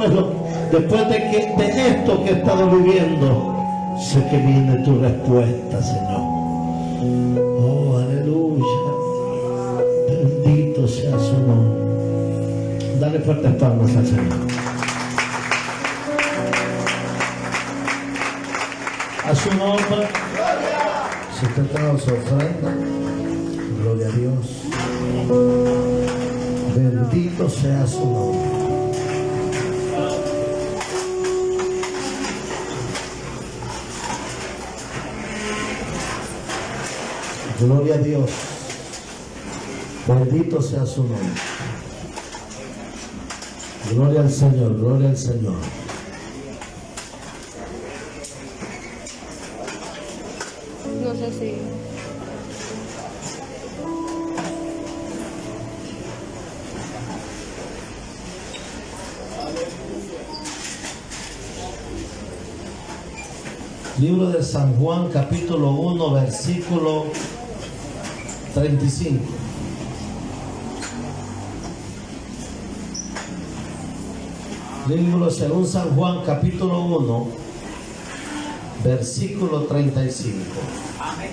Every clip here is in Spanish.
Después de esto que he estado viviendo, sé que viene tu respuesta, Señor. Oh, aleluya. Bendito sea su nombre. Dale fuertes palmas al Señor. A su nombre. Si usted trae su ofrenda, gloria a Dios. Bendito sea su nombre. Gloria a Dios. Bendito sea su nombre. Gloria al Señor, gloria al Señor. No sé si... Libro de San Juan, capítulo 1, versículo 35. Libro según San Juan, capítulo 1, versículo 35. Amén.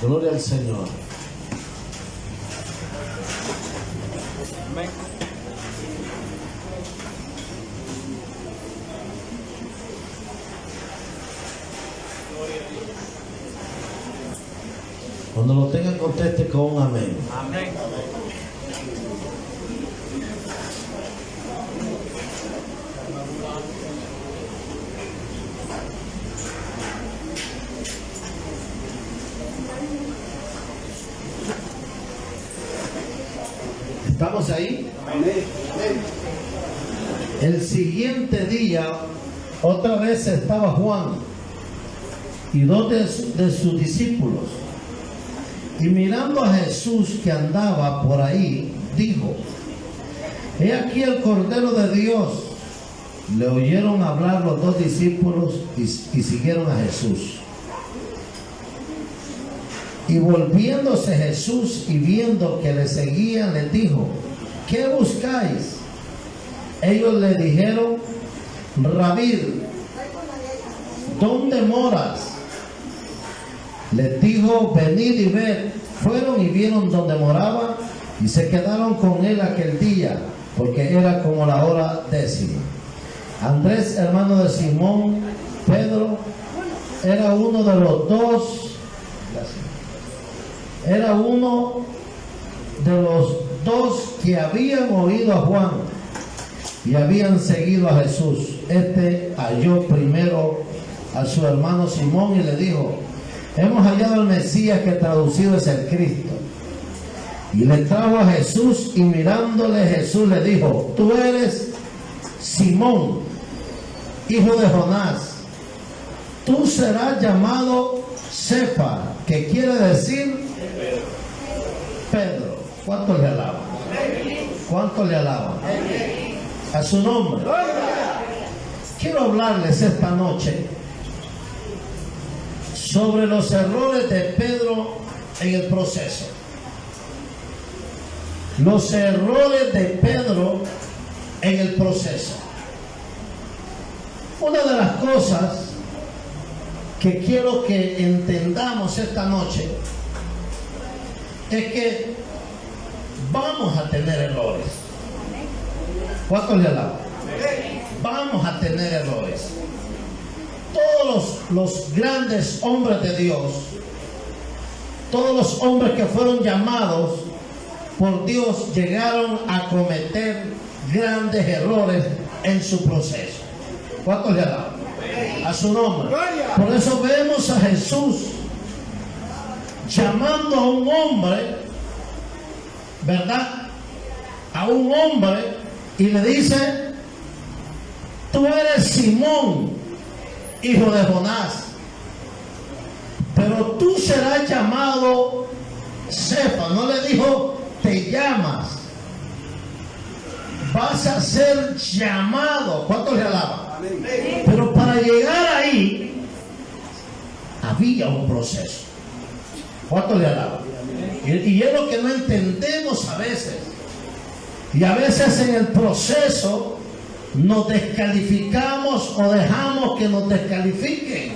Gloria al Señor. Amén. Cuando lo tenga, conteste con un amén. Amén. ¿Estamos ahí? Amén. El siguiente día, otra vez estaba Juan y dos de sus discípulos. Y mirando a Jesús que andaba por ahí, dijo: he aquí el Cordero de Dios. Le oyeron hablar los dos discípulos y siguieron a Jesús. Y volviéndose Jesús y viendo que le seguían, les dijo: ¿qué buscáis? Ellos le dijeron: Rabí, ¿dónde moras? Les dijo: venid y ved. Fueron y vieron donde moraba y se quedaron con él aquel día, porque era como la hora 10. Andrés, hermano de Simón, Pedro, era uno de los dos. Era uno de los dos que habían oído a Juan y habían seguido a Jesús. Este halló primero a su hermano Simón y le dijo: hemos hallado al Mesías, que traducido es el Cristo. Y le trajo a Jesús, y mirándole Jesús le dijo: tú eres Simón, hijo de Jonás. Tú serás llamado Cefa, que quiere decir Pedro. ¿Cuánto le alaban? ¿Cuánto le alaban? A su nombre. Quiero hablarles esta noche sobre los errores de Pedro en el proceso. Los errores de Pedro en el proceso. Una de las cosas que quiero que entendamos esta noche es que vamos a tener errores. ¿Cuántos le alaban? Vamos a tener errores. Todos los grandes hombres de Dios, todos los hombres que fueron llamados por Dios, llegaron a cometer grandes errores en su proceso. ¿Cuántos le alaban? A su nombre. Por eso vemos a Jesús llamando a un hombre, ¿verdad? A un hombre, y le dice: tú eres Simón, hijo de Jonás, pero tú serás llamado Cefa. No le dijo: te llamas, vas a ser llamado. ¿Cuántos le alaban? Pero para llegar ahí había un proceso. ¿Cuánto le alaba? Y es lo que no entendemos a veces. Y a veces en el proceso nos descalificamos o dejamos que nos descalifiquen.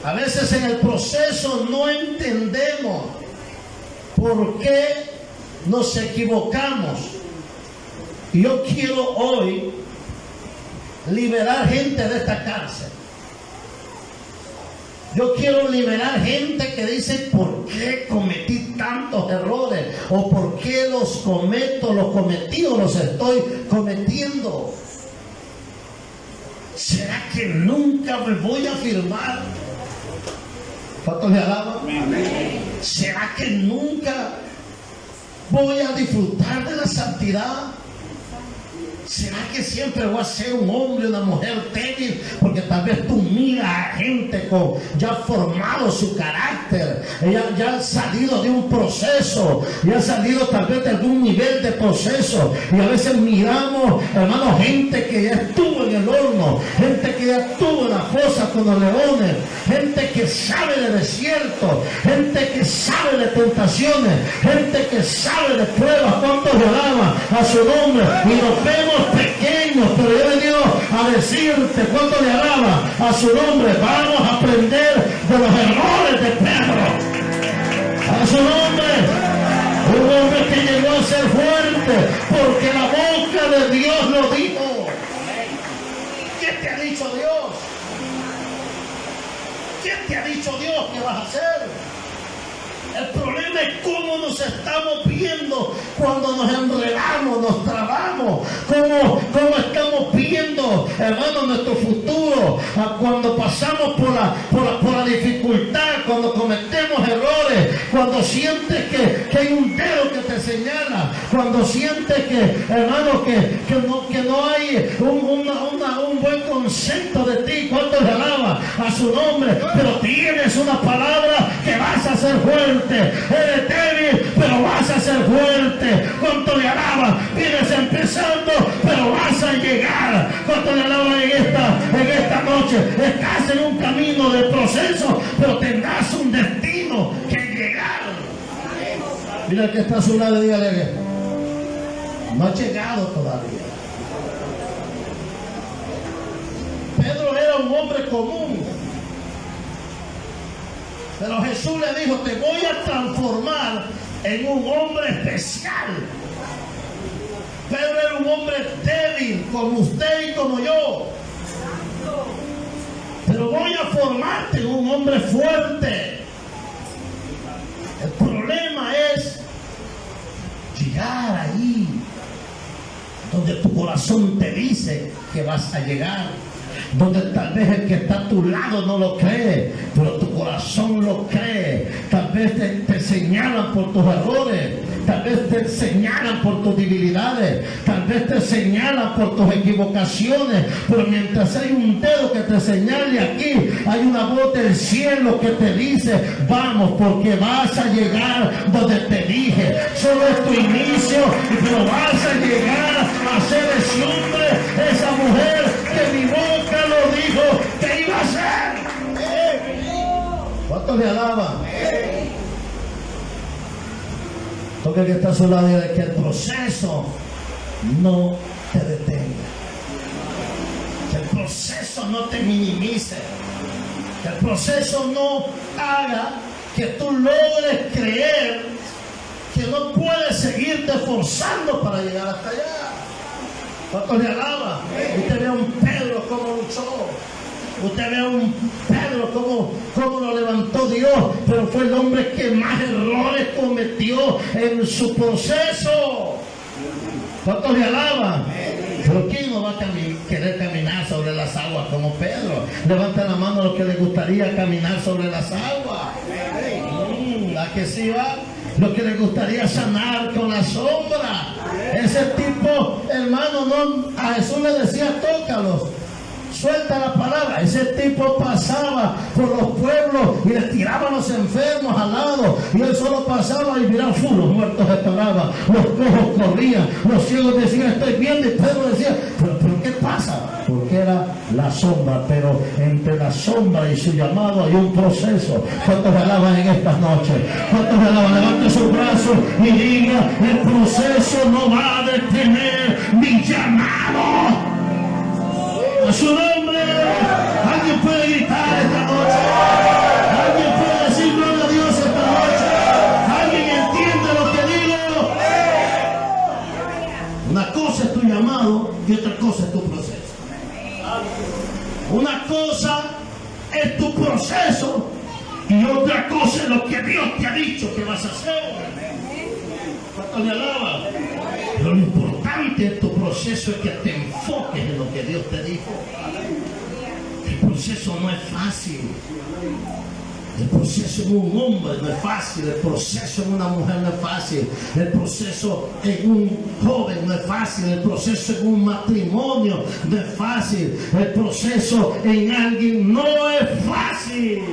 A veces en el proceso no entendemos por qué nos equivocamos. Y yo quiero hoy liberar gente de esta cárcel. Yo quiero liberar gente que dice, ¿por qué cometí tantos errores? ¿O por qué los cometo, los cometí o los estoy cometiendo? ¿Será que nunca me voy a firmar? ¿Cuántos le alaban? ¿Será que nunca voy a disfrutar de la santidad? ¿Será que siempre voy a ser un hombre, una mujer débil? Porque tal vez tú miras a gente con ya formado su carácter, ya han salido de un proceso, ya han salido tal vez de algún nivel de proceso. Y a veces miramos, hermano, gente que ya estuvo en el horno, gente que ya estuvo en la fosa con los leones, gente que sabe de desierto, gente que sabe de tentaciones, gente que sabe de pruebas. ¿Cuántos le alaban a su nombre? Y nos vemos pequeños, pero yo he venido a decirte, cuánto le alaba a su nombre. Vamos a aprender de los errores de Pedro. A su nombre, un hombre que llegó a ser fuerte porque la boca de Dios lo dijo. ¿Qué te ha dicho Dios? ¿Qué te ha dicho Dios que vas a hacer? El problema es cómo nos estamos viendo cuando nos enredamos, nos trabamos, cómo estamos viendo, hermano, nuestro futuro, cuando pasamos por la dificultad, cuando cometemos errores, cuando sientes que hay un dedo que te señala, cuando sientes que, hermano, que no hay un buen concepto de ti. ¿Cuánto le alaba a su nombre? Pero tienes una palabra que vas a ser fuerte. Eres débil, pero vas a ser fuerte. ¿Cuánto le alaba? Vienes empezando, pero vas a llegar. ¿Cuánto le alaba en esta noche? Estás en un camino de proceso, pero tendrás un destino que llegar. Mira que está a su lado y dígale, no ha llegado todavía. Pedro era un hombre común, pero Jesús le dijo, te voy a transformar en un hombre especial. Pedro era un hombre débil, como usted y como yo. Pero voy a formarte en un hombre fuerte. El problema es llegar ahí donde tu corazón te dice que vas a llegar. Donde tal vez el que está a tu lado no lo cree, pero tu corazón lo cree. Tal vez te señalan por tus errores, tal vez te señalan por tus debilidades, tal vez te señalan por tus equivocaciones, pero mientras hay un dedo que te señale aquí, hay una voz del cielo que te dice, vamos, porque vas a llegar donde te dije. Solo es tu inicio, pero vas a llegar a ser ese hombre, esa mujer que mi boca lo dijo que iba a ser. ¿Cuántos le alaban? Toque que está a su lado y que el proceso no te detenga, que el proceso no te minimice, que el proceso no haga que tú logres creer que no puedes seguirte esforzando para llegar hasta allá. ¿Cuántos le alaban? Usted ve a un Pedro como luchó. Usted ve a un Pedro como lo levantó Dios, pero fue el hombre que más errores cometió en su proceso. ¿Cuántos le alaban? Pero ¿quién no va a querer caminar sobre las aguas como Pedro? Levanta la mano a los que les gustaría caminar sobre las aguas. ¿A que sí va? Lo que le gustaría sanar con la sombra. Ese tipo, hermano, no, a Jesús le decía, tócalos, suelta la palabra. Ese tipo pasaba por los pueblos y les tiraba a los enfermos al lado, y él solo pasaba y miraba, los muertos esperaban, los cojos corrían, los ciegos decían, estoy viendo, y Pedro decía, pero ¿qué pasa? Porque era la sombra, pero entre la sombra y su llamado hay un proceso. ¿Cuántos alaban en esta noche? ¿Cuántos alaban? Levante sus brazos y diga: el proceso no va a detener mi llamado. A su nombre. Alguien puede gritar esta noche. Alguien puede decir gloria a Dios esta noche. Alguien entiende lo que digo. Una cosa es tu llamado y otra cosa es tu proceso. Una cosa es tu proceso y otra cosa es lo que Dios te ha dicho que vas a hacer. ¿Cuánto le alaba? Pero lo importante de tu proceso es que te enfoques en lo que Dios te dijo. El proceso no es fácil. El proceso en un hombre no es fácil. El proceso en una mujer no es fácil. El proceso en un joven no es fácil. El proceso en un matrimonio no es fácil. El proceso en alguien no es fácil.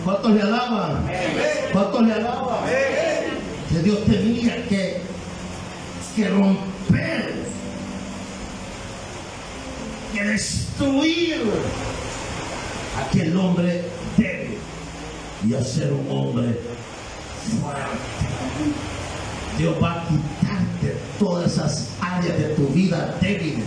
¿Cuántos le alaban? ¿Cuántos le alaban? Que Dios tenía que romper, que destruir a aquel hombre débil y hacer un hombre fuerte. Dios va a quitarte todas esas áreas de tu vida débiles.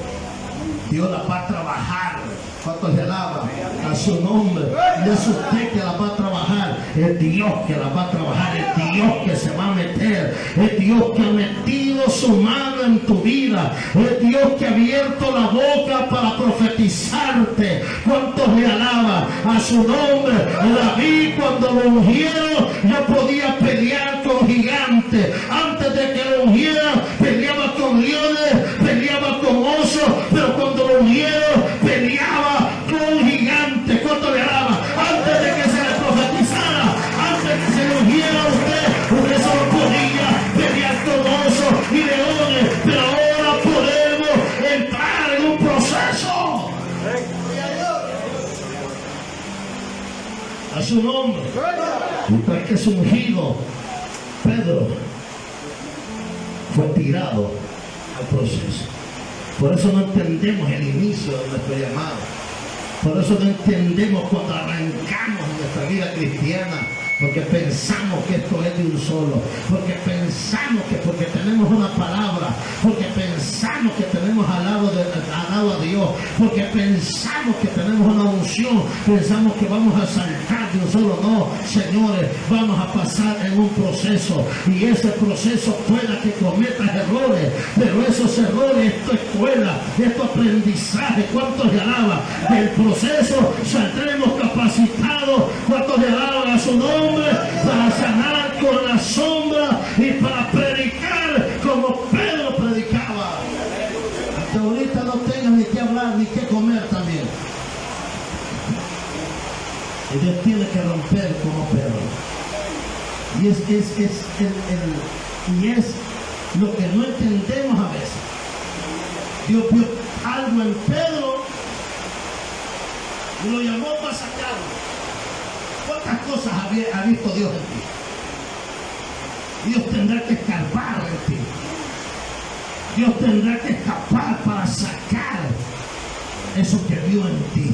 Dios las va a trabajar. ¿Cuántos le alaban? A su nombre. No es usted que las va a trabajar, es Dios que las va a trabajar, es Dios que se va a meter, es Dios que ha metido su mano en tu vida, es Dios que ha abierto la boca para profetizarte. ¿Cuántos le alaban? A su nombre. David, cuando lo ungieron, no podía pelear con gigantes. Antes de que lo ungieran, peleaba con leones, peleaba con osos, pero cuando lo ungieron, peleaba con gigantes. ¿Cuánto le alaba? Antes de que se le profetizara, antes de que se le ungiera a usted solo podía pelear con osos y leones, pero ahora podemos entrar en un proceso. A su nombre. Usted que es ungido, Pedro fue tirado al proceso. Por eso no entendemos el inicio de nuestro llamado. Por eso no entendemos cuando arrancamos en nuestra vida cristiana. Porque pensamos que esto es de un solo. Porque pensamos que porque tenemos una palabra. Porque pensamos que tenemos al lado a Dios. Porque pensamos que tenemos una unción. Pensamos que vamos a saltar de un solo. No, señores, vamos a pasar en un proceso. Y ese proceso pueda que cometas errores. Pero esos errores, esto es escuela, esto es aprendizaje. ¿Cuántos le alaban? Del proceso saldremos capacitados. ¿Cuántos le alaban a su nombre? Para sanar con la sombra y para predicar como Pedro predicaba. Hasta ahorita no tengan ni que hablar ni que comer también. Y Dios tiene que romper como Pedro. Y es lo que no entendemos a veces. Dios vio algo en Pedro y lo llamó para sacarlo. ¿Cuántas cosas ha visto Dios en ti? Dios tendrá que escarbar en ti. Dios tendrá que escapar para sacar eso que vio en ti.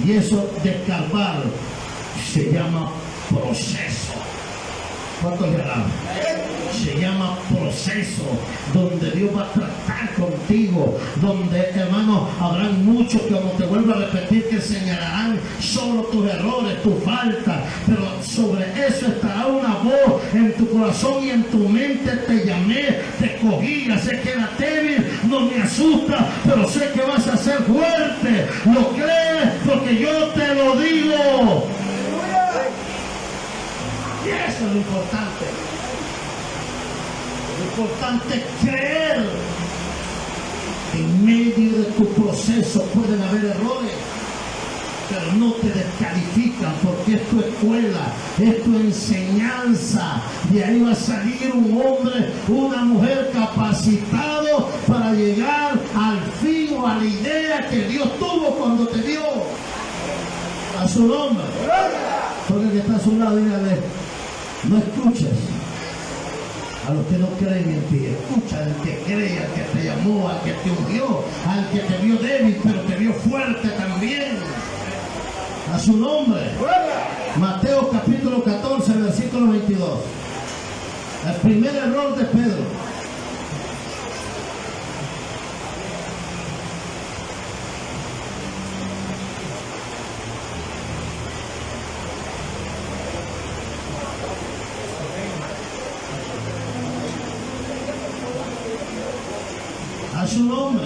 Y eso de escarbar se llama proceso. ¿Cuántos le dan? Se llama proceso, donde Dios va a tratar contigo, donde, hermano, habrán muchos que, como te vuelvo a repetir, que señalarán solo tus errores, tu falta, pero sobre eso estará una voz en tu corazón y en tu mente. Te llamé, te cogí, ya sé que era débil, no me asusta, pero sé que vas a ser fuerte. ¿Lo crees? Porque yo te lo digo. Y eso es lo importante. Lo importante es creer. En medio de tu proceso pueden haber errores, pero no te descalifican, porque es tu escuela, es tu enseñanza. De ahí va a salir un hombre, una mujer capacitado para llegar al fin o a la idea que Dios tuvo cuando te dio. A su nombre. Porque el que está a su lado, dígale: no escuches A los que no creen en ti, escucha al que cree, al que te llamó, al que te ungió, al que te vio débil, pero te vio fuerte también. A su nombre. Mateo capítulo 14, versículo 22. El primer error de Pedro. A su nombre.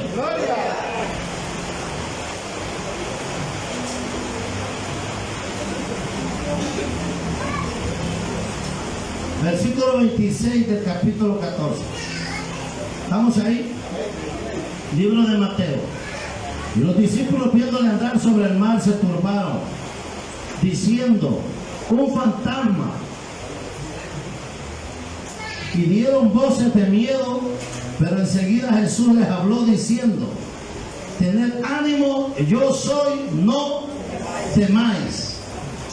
Versículo 26 del capítulo 14. ¿Estamos ahí? Libro de Mateo. Y los discípulos, viéndole andar sobre el mar, se turbaron, diciendo: un fantasma. Y dieron voces de miedo, pero enseguida Jesús les habló diciendo: tened ánimo, yo soy, no temáis.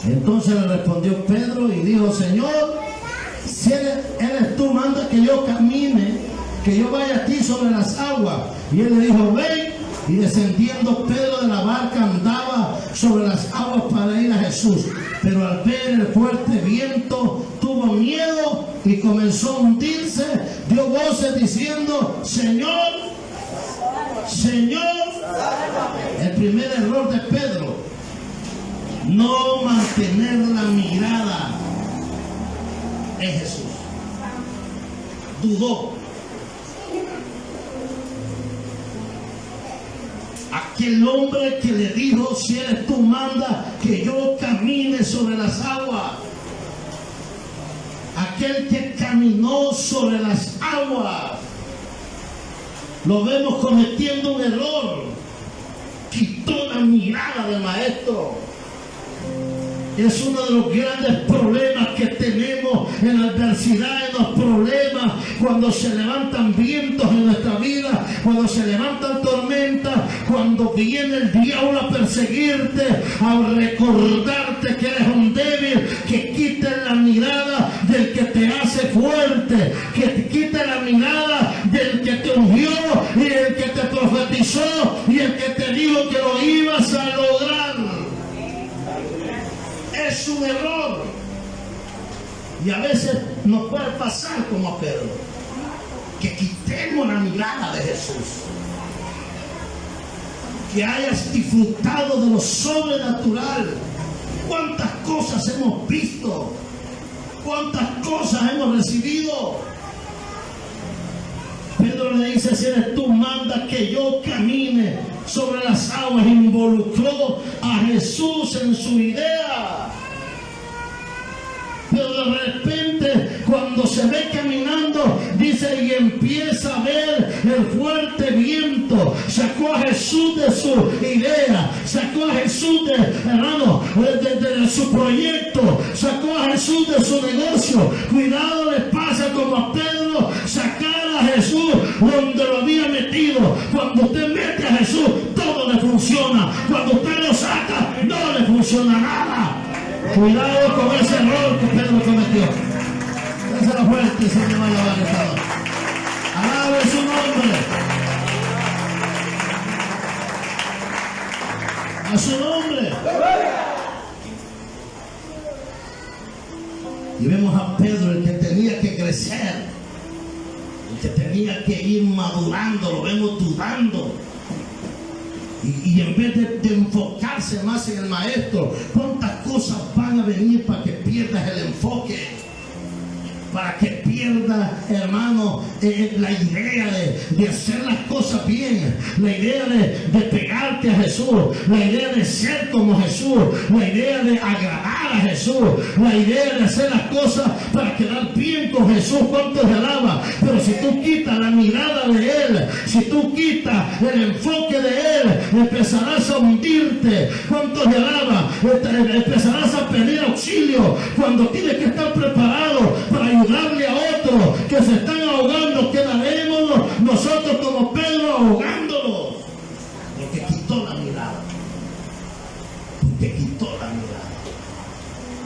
Entonces le respondió Pedro y dijo: Señor, si eres tú, manda que yo camine, que yo vaya a ti sobre las aguas. Y él le dijo: ven. Y descendiendo Pedro de la barca, andaba sobre las aguas para ir a Jesús. Pero al ver el fuerte viento, tuvo miedo y comenzó a hundirse. Dio voces diciendo: Señor, Señor. El primer error de Pedro: no mantener la mirada en Jesús. Dudó. Aquel hombre que le dijo: si eres tú, manda que yo camine sobre las aguas. Aquel que caminó sobre las aguas, lo vemos cometiendo un error. Quitó la mirada del maestro. Es uno de los grandes problemas que tenemos en la adversidad, en los problemas, cuando se levantan vientos en nuestra vida, cuando se levantan tormentas, cuando viene el diablo a perseguirte, a recordarte que eres un débil, que quite la mirada del que te hace fuerte, que te quite la mirada del que te ungió y el que te profetizó y el que te dijo que lo ibas a lograr. Es un error. Y a veces nos puede pasar como a Pedro, que quitemos la mirada de Jesús, que hayas disfrutado de lo sobrenatural. Cuántas cosas hemos visto, cuántas cosas hemos recibido. Pedro le dice: si eres tú, manda que yo camine sobre las aguas. Involucró a Jesús en su idea. Pero de repente, cuando se ve caminando, dice, y empieza a ver el fuerte viento. Sacó a Jesús de su idea, sacó a Jesús de su proyecto, sacó a Jesús de su negocio. Cuidado les pasa como a Pedro, sacar a Jesús donde lo había metido. Cuando usted mete a Jesús, todo le funciona. Cuando usted lo saca, no le funciona nada. Cuidado con ese error que Pedro cometió. Déselo fuerte, Señor, va a alabar esta noche. Alabe su nombre. A su nombre. Y vemos a Pedro, el que tenía que crecer, el que tenía que ir madurando, lo vemos dudando. Y en vez de enfocarse más en el maestro, ¿cuántas cosas van a venir para que pierdas el enfoque? Para que pierdas, hermano, la idea de hacer las cosas bien, la idea de pegarte a Jesús, la idea de ser como Jesús, la idea de agradar a Jesús, la idea de hacer las cosas para quedar bien con Jesús. ¿Cuánto te alaba? Pero si tú quitas la mirada de Él, si tú quitas el enfoque de Él, empezarás a hundirte. ¿Cuánto te alaba? Empezarás a pedir auxilio cuando tienes que estar preparado para ayudarle a otros que se están ahogando. Quedaremos nosotros como Pedro ahogándolos, porque quitó la mirada, porque quitó la mirada.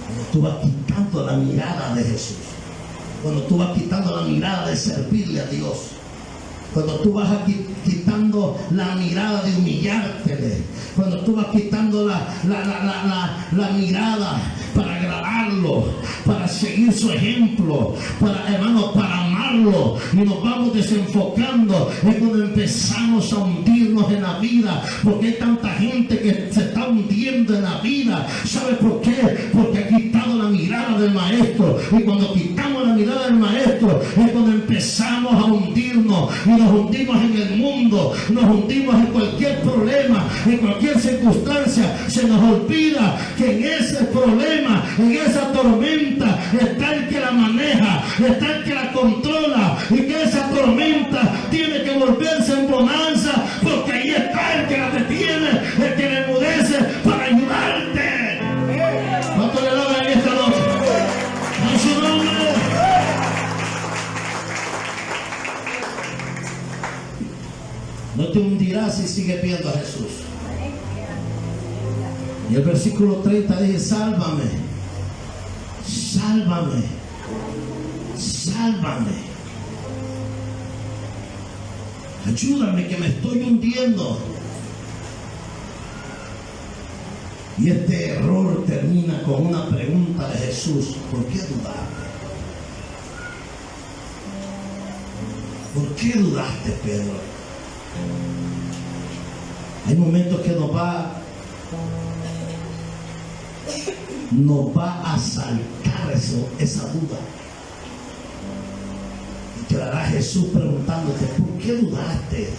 Cuando tú vas quitando la mirada de Jesús, Cuando tú vas quitando la mirada de servirle a Dios. Cuando tú vas quitando la mirada de humillártele. Cuando tú vas quitando la mirada para agradarlo, para seguir su ejemplo, hermano, para amarlo, y nos vamos desenfocando, es cuando empezamos a hundirnos en la vida, porque hay tanta gente que se está hundiendo en la vida. ¿Sabe por qué? Porque ha quitado la mirada del maestro, y cuando quitamos la mirada del maestro es cuando empezamos a hundirnos, y nos hundimos en el mundo, nos hundimos en cualquier problema, en cualquier circunstancia. Se nos olvida que en ese problema, en esa tormenta, está el que la maneja, está el que la controla, y que esa tormenta tiene que volverse en bonanza, porque ahí está el que la detiene, el que la enmudece para ayudarte. ¿Cuánto le alaban en esta noche? En su nombre. No te hundirás si sigues viendo a Jesús. Y el versículo 30 dice: sálvame, sálvame, sálvame. Ayúdame que me estoy hundiendo. Y este error termina con una pregunta de Jesús: ¿por qué dudaste? ¿Por qué dudaste, Pedro? Hay momentos que nos va a asaltar esa duda. Y quedará Jesús preguntándote: ¿por qué dudaste?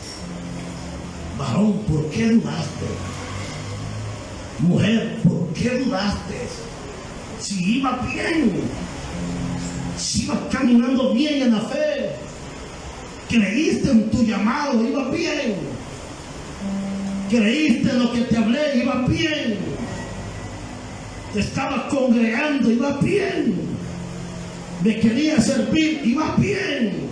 Varón, ¿por qué dudaste? Mujer, ¿por qué dudaste? Si iba bien, si ibas caminando bien en la fe, creíste en tu llamado, iba bien, creíste en lo que te hablé, iba bien, te estabas congregando, iba bien, me querías servir, iba bien,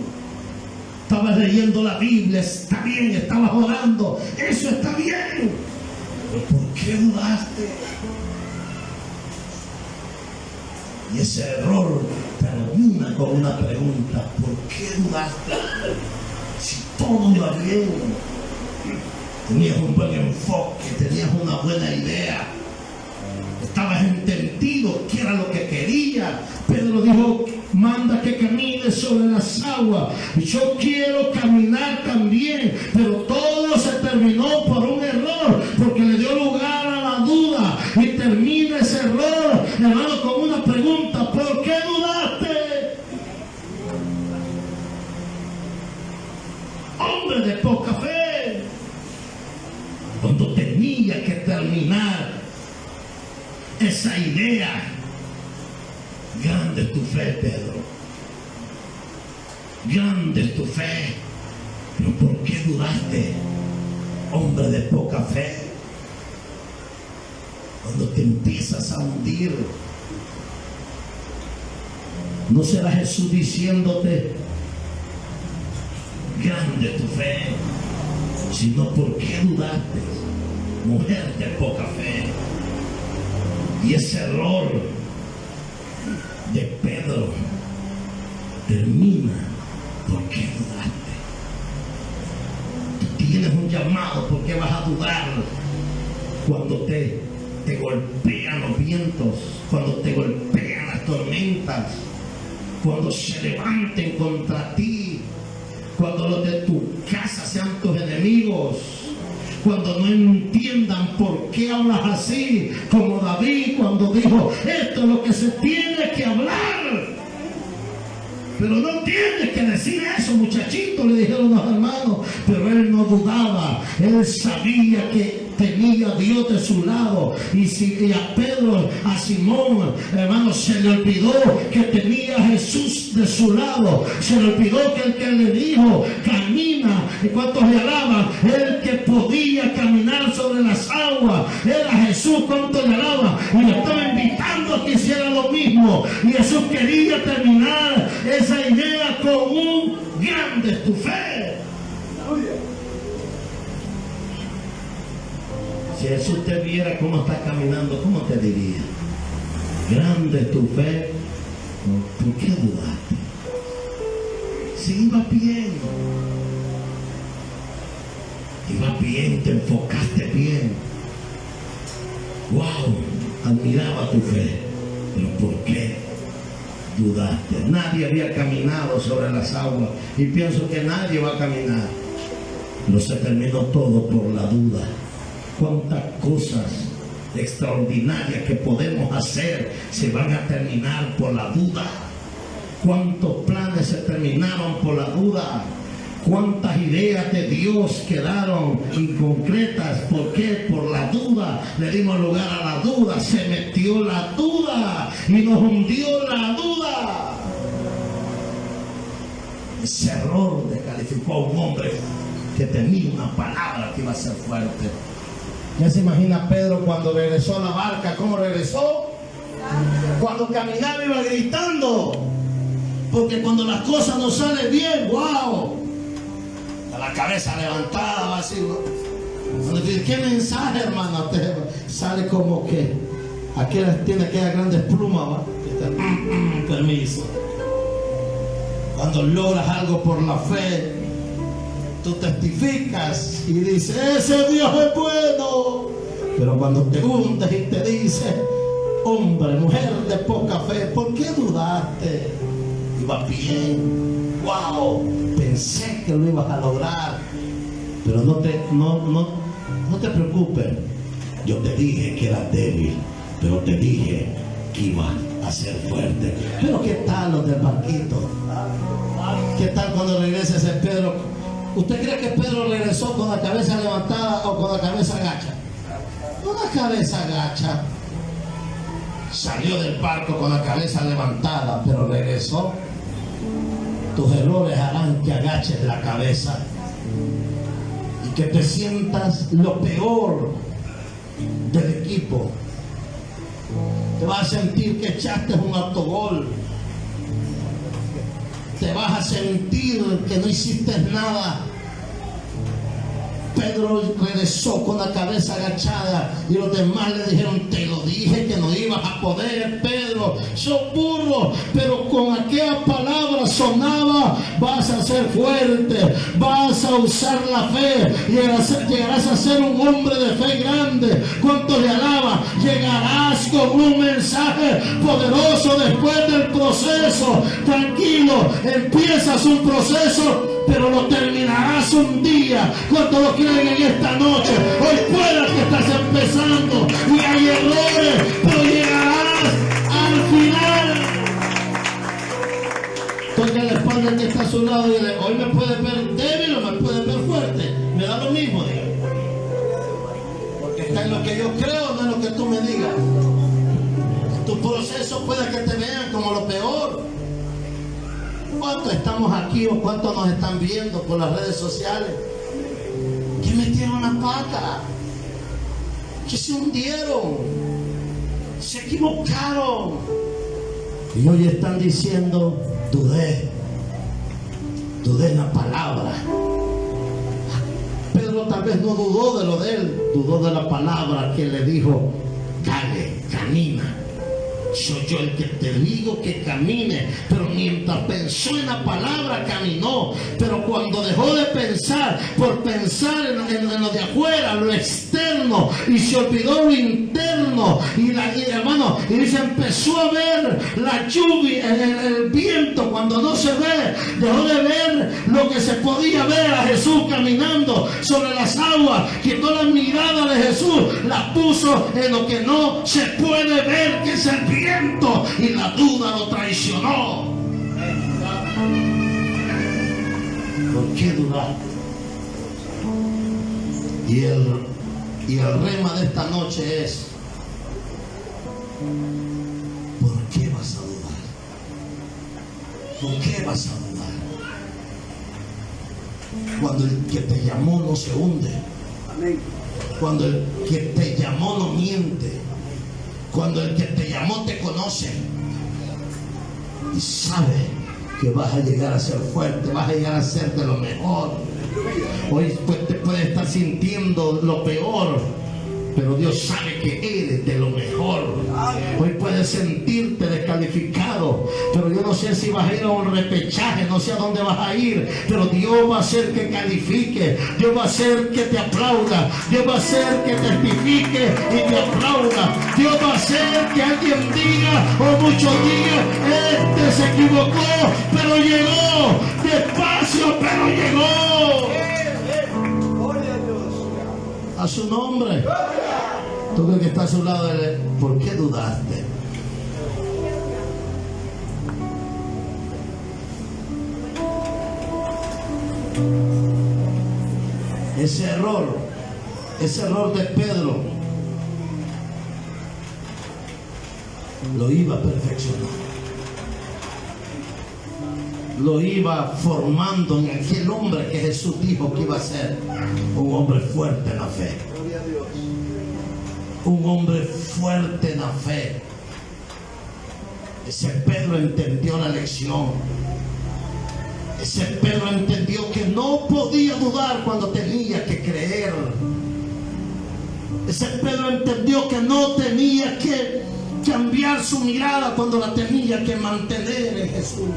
estabas leyendo la Biblia, está bien, estabas orando, eso está bien. ¿Pero por qué dudaste? Y ese error termina con una pregunta: ¿por qué dudaste? Si todo iba bien, tenías un buen enfoque, tenías una buena idea, estabas entendido qué era lo que quería. Pedro dijo: manda que camine sobre las aguas. Yo quiero caminar también, pero todo se terminó por un error, porque le dio lugar a la duda, y termina ese error, hermano, con una pregunta: ¿por qué dudaste? Hombre de poca fe. Cuando tenía que terminar esa idea, grande es tu fe, Pedro, grande es tu fe. Pero ¿por qué dudaste, hombre de poca fe? Cuando te empiezas a hundir, ¿no será Jesús diciéndote: grande tu fe? Sino, ¿por qué dudaste, mujer de poca fe? Y ese error de Pedro termina: ¿por qué dudaste? Tú tienes un llamado, ¿por qué vas a dudar? Cuando te golpean los vientos, cuando te golpean las tormentas, cuando se levanten contra ti, cuando los de tu casa sean tus enemigos, cuando no entiendan por qué hablas así, como David cuando dijo: esto es lo que se tiene que hablar. Pero no tienes que decir eso, muchachito, le dijeron los hermanos. Pero él no dudaba, él sabía que tenía a Dios de su lado. Y a Pedro, a Simón, hermano, se le olvidó que tenía a Jesús de su lado. Se le olvidó que el que le dijo: camina, y cuántos le alaban, el que podía caminar sobre las aguas era Jesús. Cuántos le alaban, y le estaba invitando a que hiciera lo mismo. Y Jesús quería terminar esa idea con un: grande es tu fe. Si Jesús te viera cómo estás caminando, ¿cómo te diría? Grande es tu fe. ¿Por qué dudaste? dicen, ibas bien. Ibas bien, te enfocaste bien. Wow, admiraba tu fe. Pero ¿por qué dudaste? Nadie había caminado sobre las aguas y pienso que nadie va a caminar. No se terminó todo por la duda. Cuántas cosas extraordinarias que podemos hacer se van a terminar por la duda. Cuántos planes se terminaron por la duda. Cuántas ideas de Dios quedaron inconcretas. ¿Por qué? Por la duda. Le dimos lugar a la duda. Se metió la duda y nos hundió la duda. Ese error descalificó a un hombre que tenía una palabra que iba a ser fuerte. Ya se imagina Pedro cuando regresó a la barca. ¿Cómo regresó? Cuando caminaba iba gritando. Porque cuando las cosas no salen bien, wow, la cabeza levantada va así, ¿no? ¿Qué mensaje, hermano? Te sale como que aquí tiene aquellas grandes plumas, ¿va? Permiso. Cuando logras algo por la fe, tú testificas y dices, ese Dios es bueno. Pero cuando te hundes y te dice, hombre, mujer de poca fe, ¿por qué dudaste? Iba bien, wow, pensé que lo ibas a lograr, pero no te preocupes. Yo te dije que eras débil, pero te dije que ibas a ser fuerte. Pero ¿qué tal los del barquito? ¿Qué tal cuando regresa ese Pedro? ¿Usted cree que Pedro regresó con la cabeza levantada o con la cabeza agacha? Con la cabeza agacha. Salió del barco con la cabeza levantada, pero regresó. Tus errores harán que agaches la cabeza y que te sientas lo peor del equipo. Te vas a sentir que echaste un autogol. Te vas a sentir que no hiciste nada. Pedro regresó con la cabeza agachada y los demás le dijeron, te lo dije que no ibas a poder, Pedro, sos burro. Pero con aquella palabra sonaba, vas a ser fuerte, vas a usar la fe, llegarás a ser un hombre de fe grande. ¿Cuánto le alaba? Llegarás con un mensaje poderoso después del proceso. Tranquilo, empiezas un proceso, pero lo terminarás un día. ¿Cuántos lo creen en esta noche? Hoy pueda que estás empezando y hay errores, pero llegarás al final. Toca la espalda que está a su lado y dile, hoy me puedes ver débil o me puedes ver fuerte. Me da lo mismo, diga. Porque está en lo que yo creo, no en lo que tú me digas. Tu proceso puede que te vean como lo peor. ¿Cuántos estamos aquí o cuántos nos están viendo por las redes sociales que metieron la pata, que se hundieron, se equivocaron y hoy están diciendo, dudé en la palabra? Pedro tal vez no dudó de lo de él, dudó de la palabra que le dijo, dale, camina. Soy yo el que te digo que camine. Pero mientras pensó en la palabra, caminó. Pero cuando dejó de pensar, por pensar en lo de afuera, lo externo, y se olvidó lo interno, y dice, empezó a ver la lluvia, el viento. Cuando no se ve, dejó de ver lo que se podía ver a Jesús caminando sobre las aguas. Quitó la mirada de Jesús, la puso en lo que no se puede ver, que es el viento, y la duda lo traicionó. ¿Por qué dudar? Y el rema de esta noche es, ¿por qué vas a dudar? ¿Por qué vas a dudar? Cuando el que te llamó no se hunde. Cuando el que te llamó no miente. Cuando el que te llamó te conoce y sabe que vas a llegar a ser fuerte, vas a llegar a ser de lo mejor. Hoy te puedes estar sintiendo lo peor, pero Dios sabe que eres de lo mejor. Hoy puedes sentirte descalificado, pero yo no sé si vas a ir a un repechaje, no sé a dónde vas a ir, pero Dios va a hacer que califique, Dios va a hacer que te aplauda, Dios va a hacer que testifique y te aplauda, Dios va a hacer que alguien diga, o muchos digan, este se equivocó, pero llegó, despacio, pero llegó. A su nombre. Tú que está a su lado, ¿por qué dudaste? Ese error de Pedro lo iba a perfeccionar, lo iba formando en aquel hombre que Jesús dijo que iba a ser un hombre fuerte en la fe. Un hombre fuerte en la fe. Ese Pedro entendió la lección. Ese Pedro entendió que no podía dudar cuando tenía que creer. Ese Pedro entendió que no tenía que cambiar su mirada cuando la tenía que mantener en Jesús.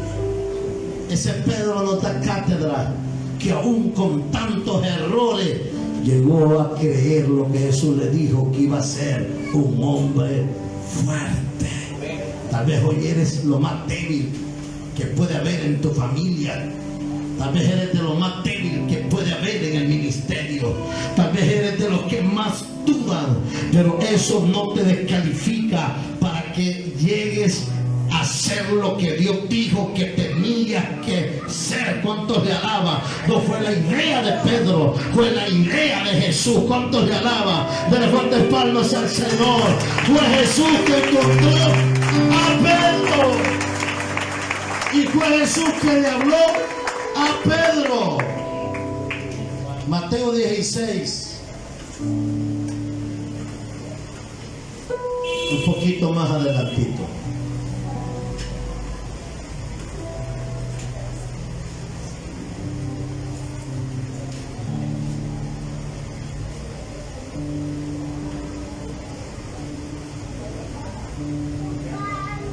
Ese Pedro nos da cátedra que aún con tantos errores llegó a creer lo que Jesús le dijo que iba a ser un hombre fuerte. Tal vez hoy eres lo más débil que puede haber en tu familia. Tal vez eres de lo más débil que puede haber en el ministerio. Tal vez eres de los que más dudan. Pero eso no te descalifica para que llegues a ser lo que Dios dijo que tenías que ser. ¿Cuántos le alaba? No fue la idea de Pedro, fue la idea de Jesús. ¿Cuántos le alaba? Dale fuertes palmas al Señor. Fue Jesús que encontró a Pedro, y fue Jesús que le habló a Pedro. Mateo 16, un poquito más adelantito.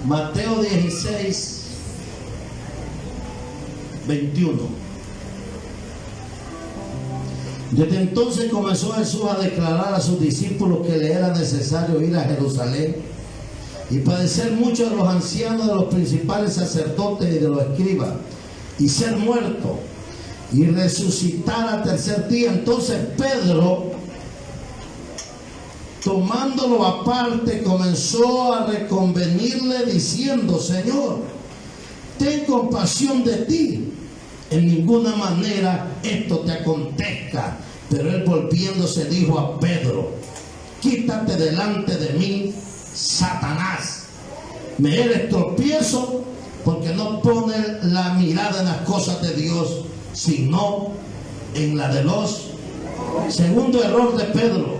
Mateo 16, 21. Desde entonces comenzó Jesús a declarar a sus discípulos que le era necesario ir a Jerusalén y padecer mucho de los ancianos, de los principales sacerdotes y de los escribas, y ser muerto y resucitar al tercer día. Entonces Pedro, tomándolo aparte, comenzó a reconvenirle diciendo: Señor, ten compasión de ti, en ninguna manera esto te acontezca. Pero él, volviéndose, dijo a Pedro: quítate delante de mí, Satanás. Me eres tropiezo, porque no pones la mirada en las cosas de Dios, sino en la de los. Segundo error de Pedro: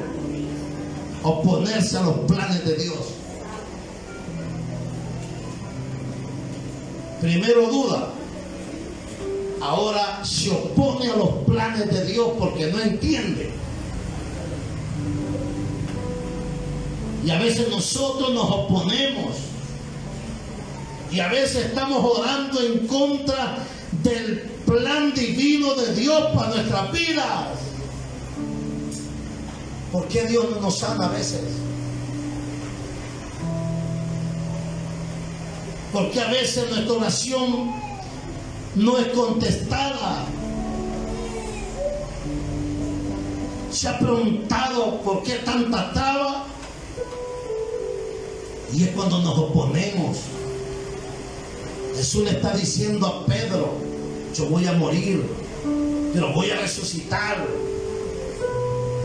oponerse a los planes de Dios. Primero duda, ahora se opone a los planes de Dios porque no entiende. Y a veces nosotros nos oponemos, y a veces estamos orando en contra del plan divino de Dios para nuestras vidas. ¿Por qué Dios no nos sana a veces? ¿Por qué a veces nuestra oración no es contestada? ¿Se ha preguntado por qué tanta traba? Y es cuando nos oponemos. Jesús le está diciendo a Pedro: yo voy a morir, pero voy a resucitar.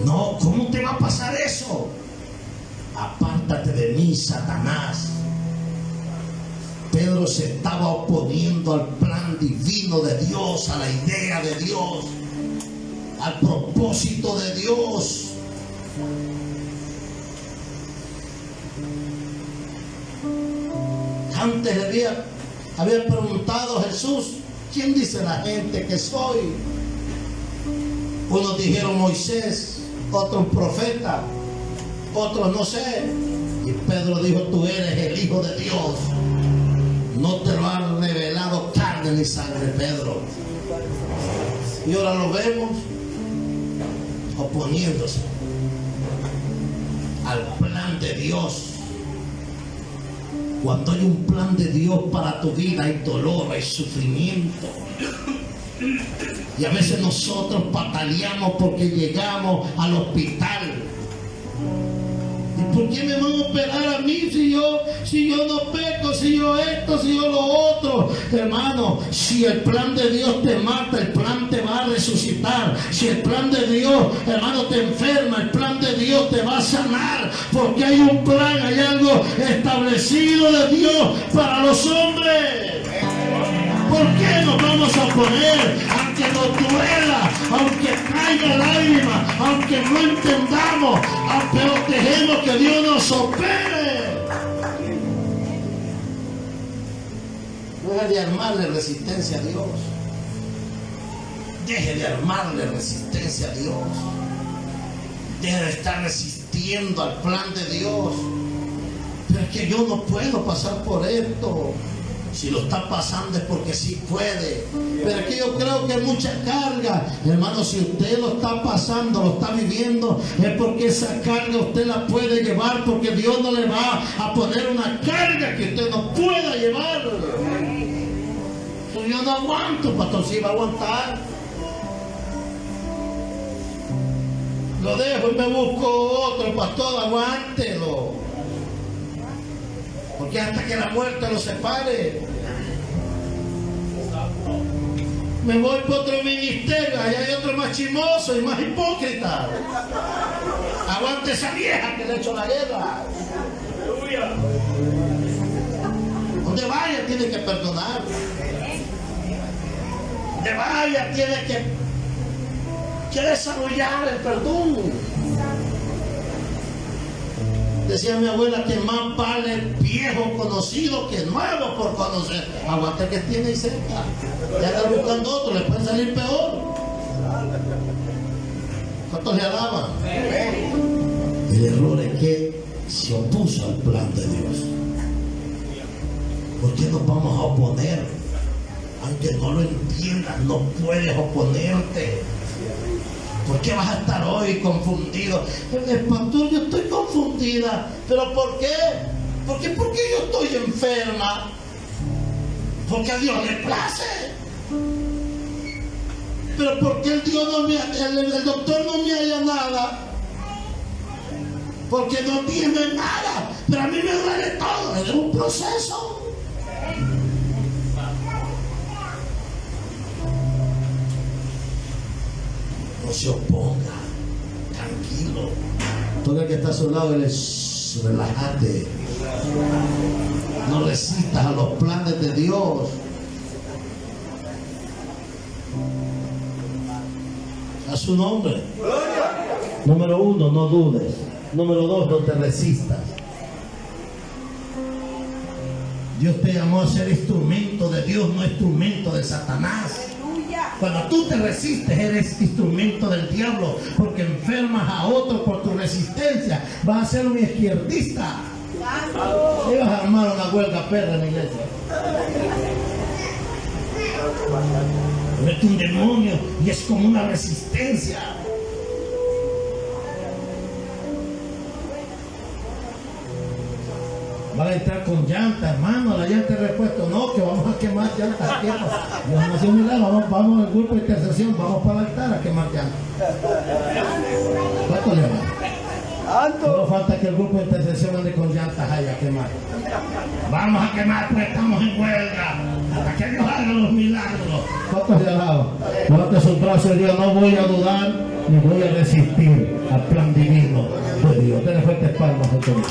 No, ¿cómo te va a pasar eso? Apártate de mí, Satanás. Pedro se estaba oponiendo al plan divino de Dios, a la idea de Dios, al propósito de Dios. Antes le había preguntado a Jesús: ¿quién dice la gente que soy? Unos dijeron Moisés, otros profeta, otros no sé. Y Pedro dijo, tú eres el Hijo de Dios. No te lo ha revelado carne ni sangre, Pedro. Y ahora lo vemos oponiéndose al plan de Dios. Cuando hay un plan de Dios para tu vida, hay dolor, hay sufrimiento. Y a veces nosotros pataleamos porque llegamos al hospital. ¿Y por qué me van a operar a mí si yo no peco, si yo esto, si yo lo otro? Hermano, si el plan de Dios te mata, el plan te va a resucitar. Si el plan de Dios, hermano, te enferma, el plan de Dios te va a sanar. Porque hay un plan, hay algo establecido de Dios para los hombres. ¿Por qué nos vamos a oponer? Aunque nos duela, aunque caiga lágrimas, aunque no entendamos, pero dejemos que Dios nos opere. Deje de armarle resistencia a Dios. Deje de armarle resistencia a Dios. Deje de estar resistiendo al plan de Dios. Pero es que yo no puedo pasar por esto. Si lo está pasando es porque sí puede. Pero es que yo creo que mucha carga, hermano, si usted lo está pasando, lo está viviendo, es porque esa carga usted la puede llevar, porque Dios no le va a poner una carga que usted no pueda llevar. Yo no aguanto, pastor, si va a aguantar. Lo dejo y me busco otro, pastor, aguántelo. Porque hasta que la muerte los separe. Me voy por otro ministerio, allá hay otro más chismoso y más hipócrita. Aguante esa vieja que le ha hecho la guerra. Donde vaya tiene que perdonar. Donde vaya tiene que desarrollar el perdón. Decía mi abuela que más vale el viejo conocido que nuevo por conocer. Aguante que tiene ahí cerca. Ya está buscando otro, le puede salir peor. ¿Cuántos le alaban? El error es que se opuso al plan de Dios. ¿Por qué nos vamos a oponer? Aunque no lo entiendas, no puedes oponerte. ¿Por qué vas a estar hoy confundido? Pastor, yo estoy confundida. ¿Pero por qué? ¿Por qué yo estoy enferma? Porque a Dios le place. ¿Pero por qué el doctor no me halla nada? Porque no tiene nada. Pero a mí me duele todo. Es un proceso. No se oponga, tranquilo. Todo el que está a su lado, relájate. No resistas a los planes de Dios. A su nombre. Número 1, no dudes. Número 2, no te resistas. Dios te llamó a ser instrumento de Dios, no instrumento de Satanás. Cuando tú te resistes, eres instrumento del diablo, porque enfermas a otro por tu resistencia. Vas a ser un izquierdista. Y vas a armar una huelga perra en la iglesia. Eres un demonio y es como una resistencia. Van a entrar con llanta, hermano, la llanta de repuesto. No, que vamos a quemar llantas. Dios nos dio un milagro, vamos al grupo de intercesión, vamos para el altar a quemar llantas. ¿Cuánto le va? No falta que el grupo de intercesión ande con llantas ahí a quemar. Vamos a quemar, pues estamos en huelga. Hasta que Dios haga los milagros. ¿Cuántos le alaban? Levante sus brazos y diga, no voy a dudar ni voy a resistir al plan divino de Dios. Denle fuertes palmas a todos.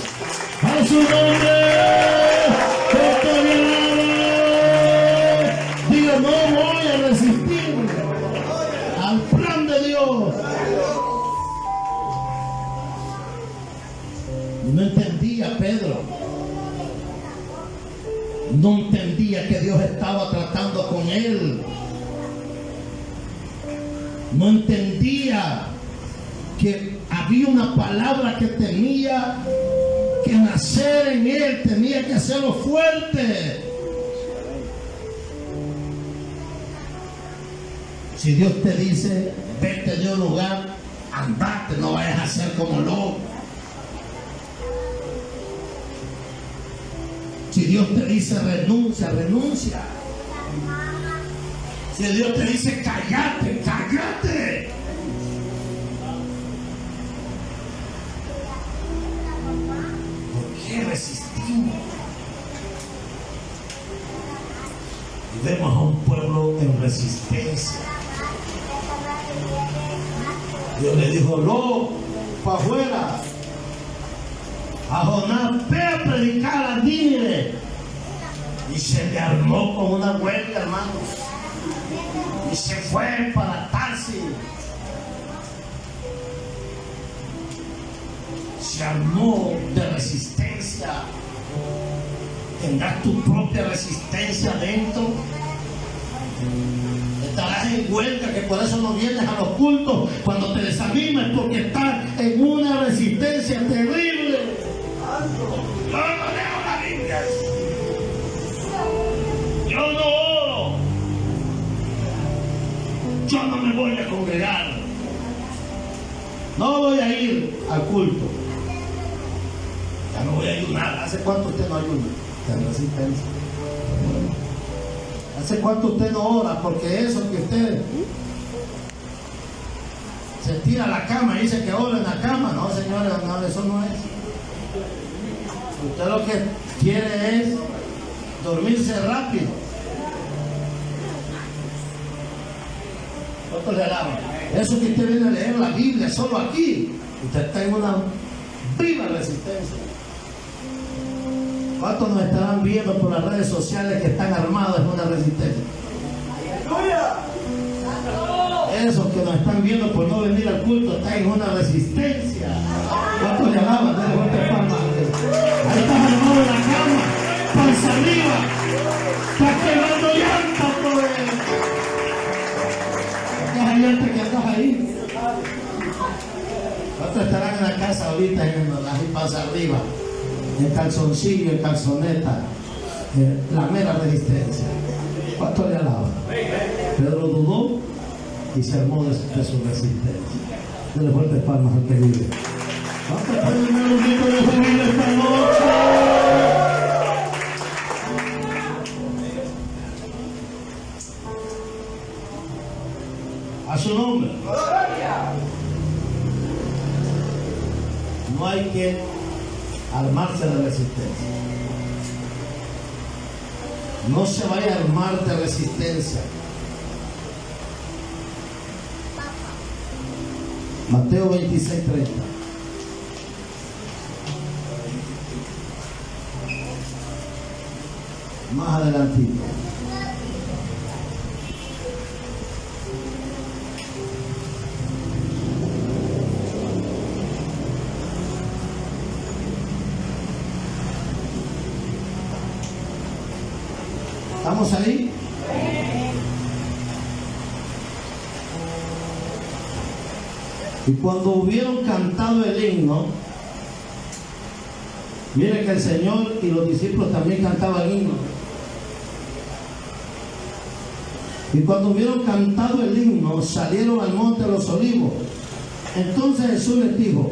¡A su nombre! Diga, no voy a resistir al plan de Dios. No entendía Pedro. No entendía que Dios estaba tratando con él. No entendía que a había una palabra que tenía que nacer en él, tenía que hacerlo fuerte. Si Dios te dice, vete de un lugar, andate, no vayas a ser como loco. Si Dios te dice renuncia, renuncia. Si Dios te dice cállate, cállate. ¿Por qué resistimos? Y vemos a un pueblo en resistencia. Dios le dijo, no, para afuera. A Jonás, ve a predicar a Nínive. Y se le armó con una huelga, hermano. Y se fue para Tarsis. Se armó de resistencia. Tendrás tu propia resistencia dentro. Estarás en huelga, que por eso no vienes a los cultos cuando te desanimes, porque estás en una resistencia terrible. Yo no leo la Biblia. Yo no oro. Yo no me voy a congregar. No voy a ir al culto. Ya no voy a ayunar. ¿Hace cuánto usted no ayuna? Está resistencia. ¿Hace cuánto usted no ora? Porque eso que usted se tira a la cama y dice que ora en la cama. No, señores, no, eso no es. Usted lo que quiere es dormirse rápido. ¿Cuántos le alaban? Eso que usted viene a leer la Biblia solo aquí, usted está en una viva resistencia. ¿Cuántos nos estarán viendo por las redes sociales que están armados en una resistencia? Esos que nos están viendo por no venir al culto están en una resistencia. ¿Cuántos le alaban? Dale fuerte palmas. Ahí estás armado en la cama, panza arriba, estás quebrando llantas por él. Aquellas llantas que andas ahí. ¿Cuántos estarán en la casa ahorita ahí panza arriba? En calzoncillo, en calzoneta, la mera resistencia. ¿Cuánto le alaba? Pedro dudó y se armó de su resistencia. Dele fuertes palmas al que vive. ¿Cuánto pueden dar un grito de júbilo esta noche? A su nombre. No hay que armarse de resistencia. No se vaya a armar de resistencia. Mateo 26:30. Más adelantito. ¿Estamos ahí? Y cuando hubieron cantado el himno, mire que el Señor y los discípulos también cantaban el himno. Y cuando hubieron cantado el himno, salieron al monte de los olivos. Entonces Jesús les dijo: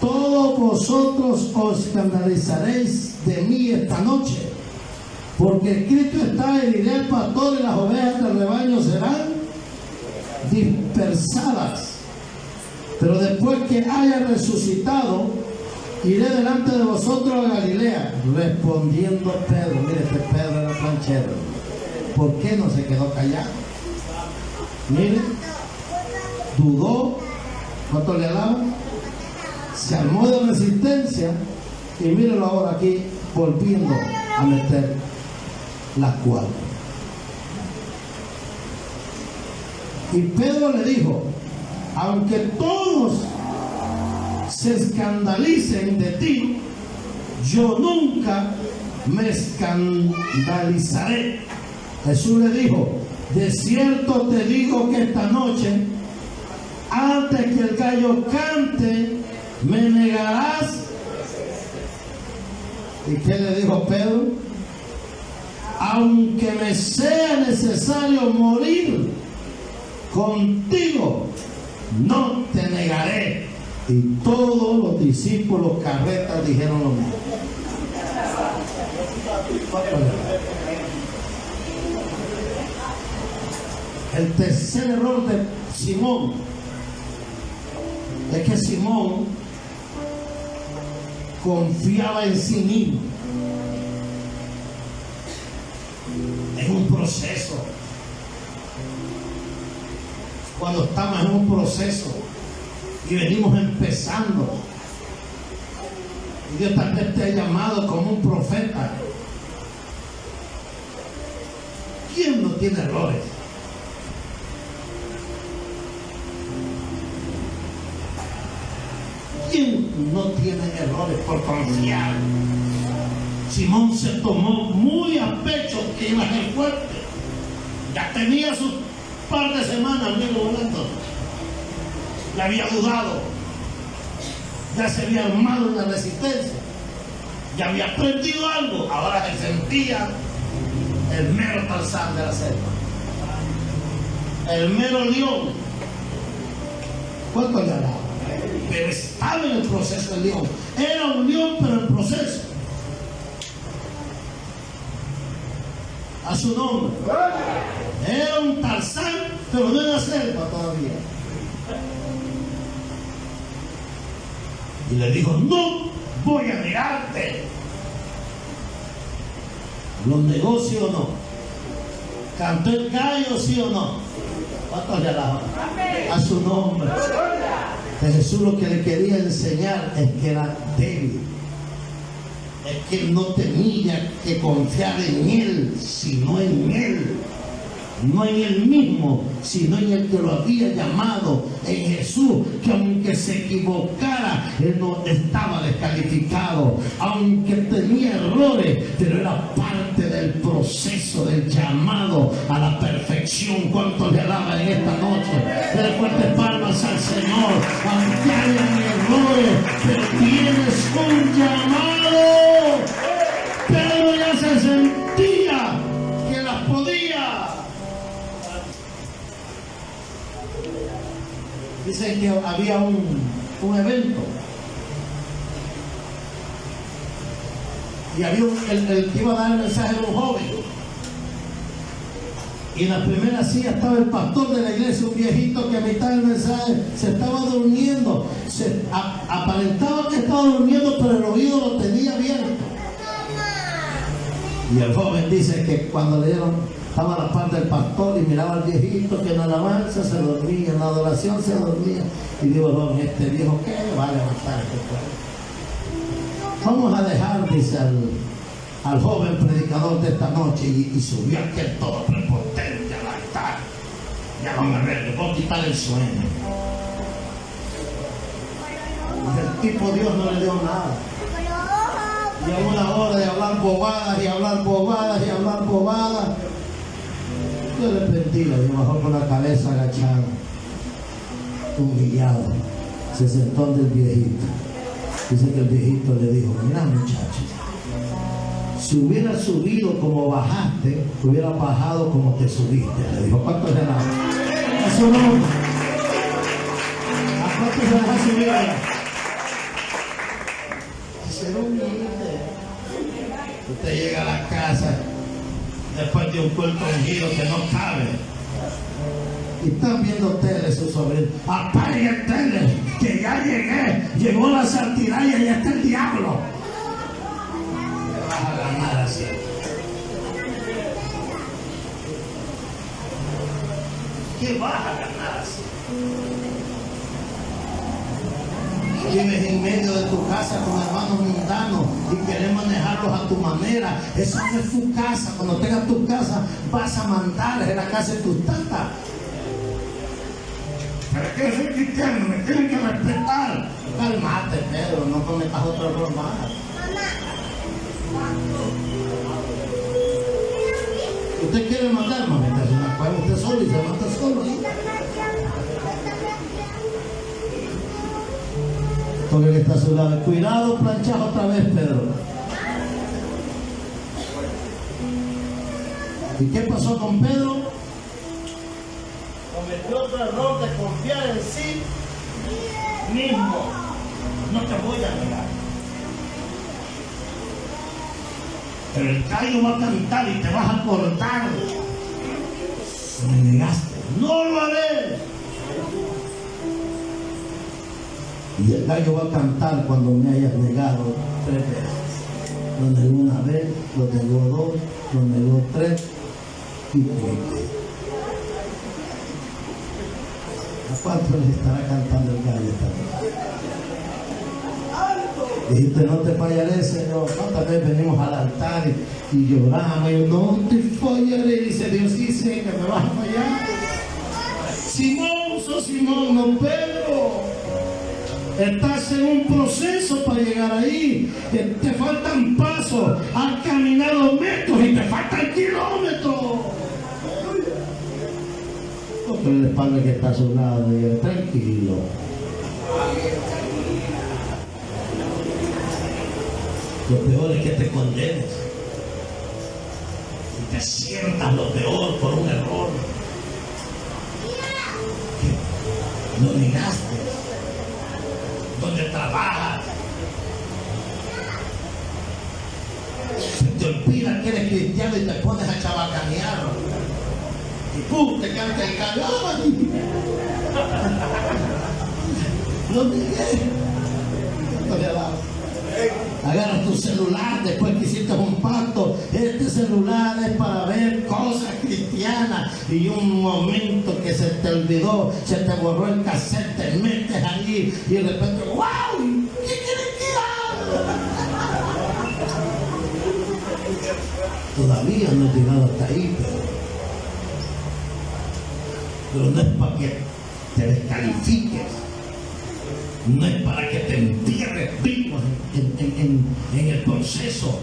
todos vosotros os escandalizaréis de mí esta noche, porque escrito está: heriré al pastor y las ovejas del rebaño serán dispersadas. Pero después que haya resucitado, iré delante de vosotros a Galilea. Respondiendo Pedro, mire, este Pedro era planchero, ¿por qué no se quedó callado? Mire, dudó. ¿Cuánto le alaban? Se armó de resistencia. Y mírenlo ahora aquí, volviendo a meter la cuadra. Y Pedro le dijo: aunque todos se escandalicen de ti, yo nunca me escandalizaré. Jesús le dijo: de cierto te digo que esta noche, Antes que el gallo cante, me negarás. ¿Y qué le dijo Pedro? Aunque me sea necesario morir contigo, no te negaré. Y todos los discípulos carretas dijeron lo mismo. El tercer error de Simón es que Simón confiaba en sí mismo. Es un proceso. Cuando estamos en un proceso y venimos empezando, y Dios tal vez te ha llamado como un profeta, ¿quién no tiene errores? ¿Quién no tiene errores por confiar? Simón se tomó muy a pecho que iba a ser fuerte. Ya tenía sus par de semanas luego volando. Ya había dudado. Ya se había armado una resistencia. Ya había aprendido algo. Ahora se sentía el mero Tarzán de la selva. El mero león. ¿Cuánto le daba? Pero estaba en el proceso del león. Era un león, pero en proceso. A su nombre. Era un Tarzán, pero no en la selva todavía. Y le dijo, no voy a negarte. ¿Lo negó, sí o no? ¿Cantó el gallo, sí o no? ¿Cuántos le alaban? A su nombre. De Jesús lo que le quería enseñar es que era débil. Es que no tenía que confiar en Él, sino en Él. No en Él mismo, sino en el que lo había llamado, en Jesús, que aunque se equivocara, Él no estaba descalificado, aunque tenía errores, pero era parte del proceso del llamado a la perfección. ¿Cuánto le alaban en esta noche? Dale fuertes palmas al Señor, aunque hayan errores, pero tienes un llamado. Pedro ya se sentía que las podía. Dicen que había un evento y había el que iba a dar el mensaje de un joven, y en la primera silla estaba el pastor de la iglesia, un viejito que a mitad del mensaje se estaba durmiendo, aparentaba que estaba durmiendo, pero el oído lo tenía abierto. Y el joven dice que cuando le dieron, estaba a la par del pastor y miraba al viejito que en la alabanza se dormía, en la adoración se dormía. Y digo, don, este viejo, ¿qué va a levantar este pueblo? Vamos a dejar, dice al joven predicador de esta noche, y subió aquel todo prepotente al altar. Ya van a ver, le voy a quitar el sueño. Y el tipo Dios no le dio nada. Y a una hora de hablar bobadas y hablar bobadas y hablar bobadas, yo le bendiga, y bajó con la cabeza agachada, humillado, se sentó ante el viejito. Dice que el viejito le dijo, mira muchacho, si hubieras subido como bajaste, hubieras bajado como te subiste. Le dijo, ¿cuánto le da? Eso no. ¿A cuánto se deja subir? Ser humilde. Usted llega a la casa después de un culto ungido que no cabe, y están viendo tele sus sobrinos. Apague el tele, que ya llegué, llegó la santidad y allá está el diablo. ¿Qué vas a ganar así? ¿Qué vas a ganar así? Vives en medio de tu casa con hermanos mundanos y quieres manejarlos a tu manera. Esa no es tu casa. Cuando tengas tu casa, vas a mandar en la casa de tus tatas. ¿Para qué soy cristiano? Me tienen que respetar. Calmate, Pedro, no cometas otro error más. Usted quiere matar, mamita, se la paga usted solo y se mata solo. ¿Sí? Porque él está a su lado. Cuidado, planchas otra vez, Pedro. ¿Y qué pasó con Pedro? Cometió otro error de confiar en sí mismo. No te voy a negar. Pero el gallo va a cantar y te vas a cortar. Me negaste. No lo haré. Y el gallo va a cantar cuando me hayas negado 3 veces. Lo negó una vez, lo negó 2, lo negó 3 y me negué. ¿A cuánto les estará cantando el gallo esta noche? Dijiste, no te fallaré, Señor. ¿Cuántas veces venimos al altar y lloramos? Y yo, no te fallaré. Dice Dios, sí sé que me vas a fallar. Simón, sos Simón, no Pedro. Estás en un proceso para llegar ahí. Te faltan pasos. Has caminado metros y te faltan kilómetros. Porque el espalda que está a su lado, diga, tranquilo. Lo peor es que te condenes y te sientas lo peor por un error que no negaste. Donde trabajas se te olvida que eres cristiano y te pones a chabacanear y ¡pum! Te canta el gallo. No negué. No le alabo. Agarras tu celular después que hiciste un pacto. Este celular es para ver cosas cristianas y un momento que se te olvidó, se te borró el cassette, te metes ahí y de repente ¡wow! ¿Qué quieres que haga? Todavía no he llegado hasta ahí, pero no es para que te descalifiques. No es para que te entierres vivo en el proceso.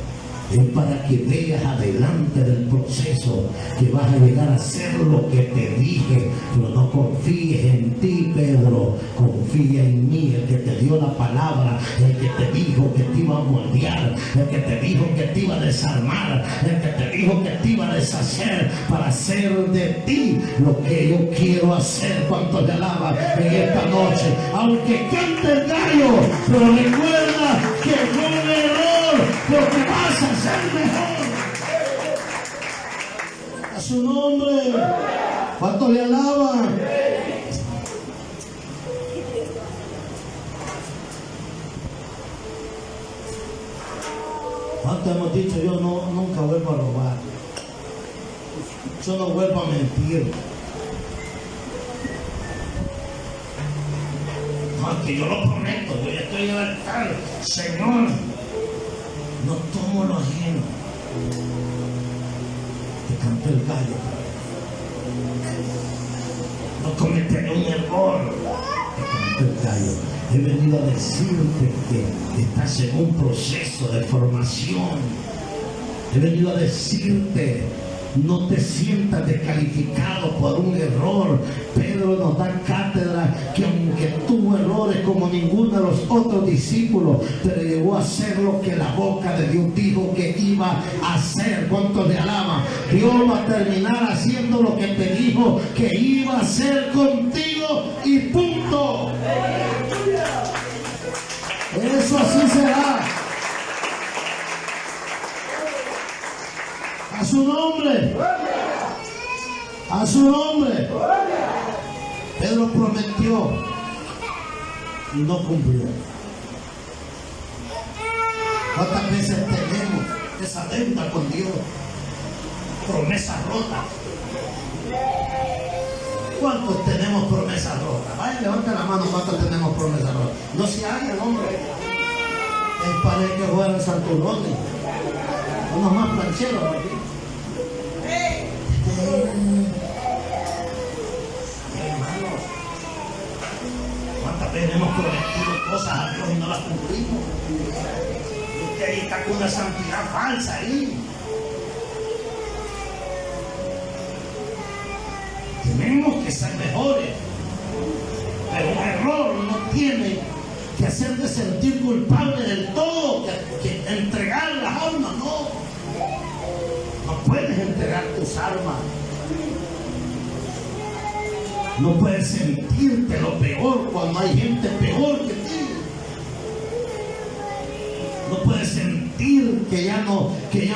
Es para que veas adelante del proceso que vas a llegar a hacer lo que te dije. Pero no confíes en ti, Pedro. Confía en mí, el que te dio la palabra, el que te dijo que te iba a moldear, el que te dijo que te iba a desarmar, el que te dijo que te iba a deshacer para hacer de ti lo que yo quiero hacer. Cuanto te alaba en esta noche. Aunque cante el gallo, pero recuerda que fue un error, porque vas a ser mejor. A su nombre. ¿Cuánto le alaban? ¿Cuánto hemos dicho? Yo nunca vuelvo a robar. Yo no vuelvo a mentir. Aunque yo lo prometo, yo ya estoy en el altar. Señor, no tomo lo ajeno. Te cantó el gallo. No cometeré un error. Te cantó el gallo. He venido a decirte que estás en un proceso de formación. He venido a decirte, no te sientas descalificado por un error. Pedro nos da cátedra que aunque tuvo errores como ninguno de los otros discípulos, pero llegó a hacer lo que la boca de Dios dijo que iba a hacer. ¿Cuántos le alaban? Dios va a terminar haciendo lo que te dijo que iba a hacer contigo y punto. Eso así será. A su nombre. A su nombre. Pedro prometió y no cumplió. ¿Cuántas veces tenemos esa deuda con Dios? Promesas rotas. ¿Cuántos tenemos promesas rotas? Vaya, levanta la mano, ¿cuántos tenemos promesas rotas? No se haya, hombre. Es para el que fueran santurrones. Unos más plancheros aquí. Hermanos, ¿cuántas veces hemos prometido cosas a Dios y no las cumplimos? Usted ahí está con una santidad falsa ahí. tenemos que ser mejores. Pero un error no tiene que hacerte sentir culpable del todo, que entregar las almas, no. No puedes entregar tus almas. No puedes sentirte lo peor cuando hay gente peor que ti. No puedes sentir que ya no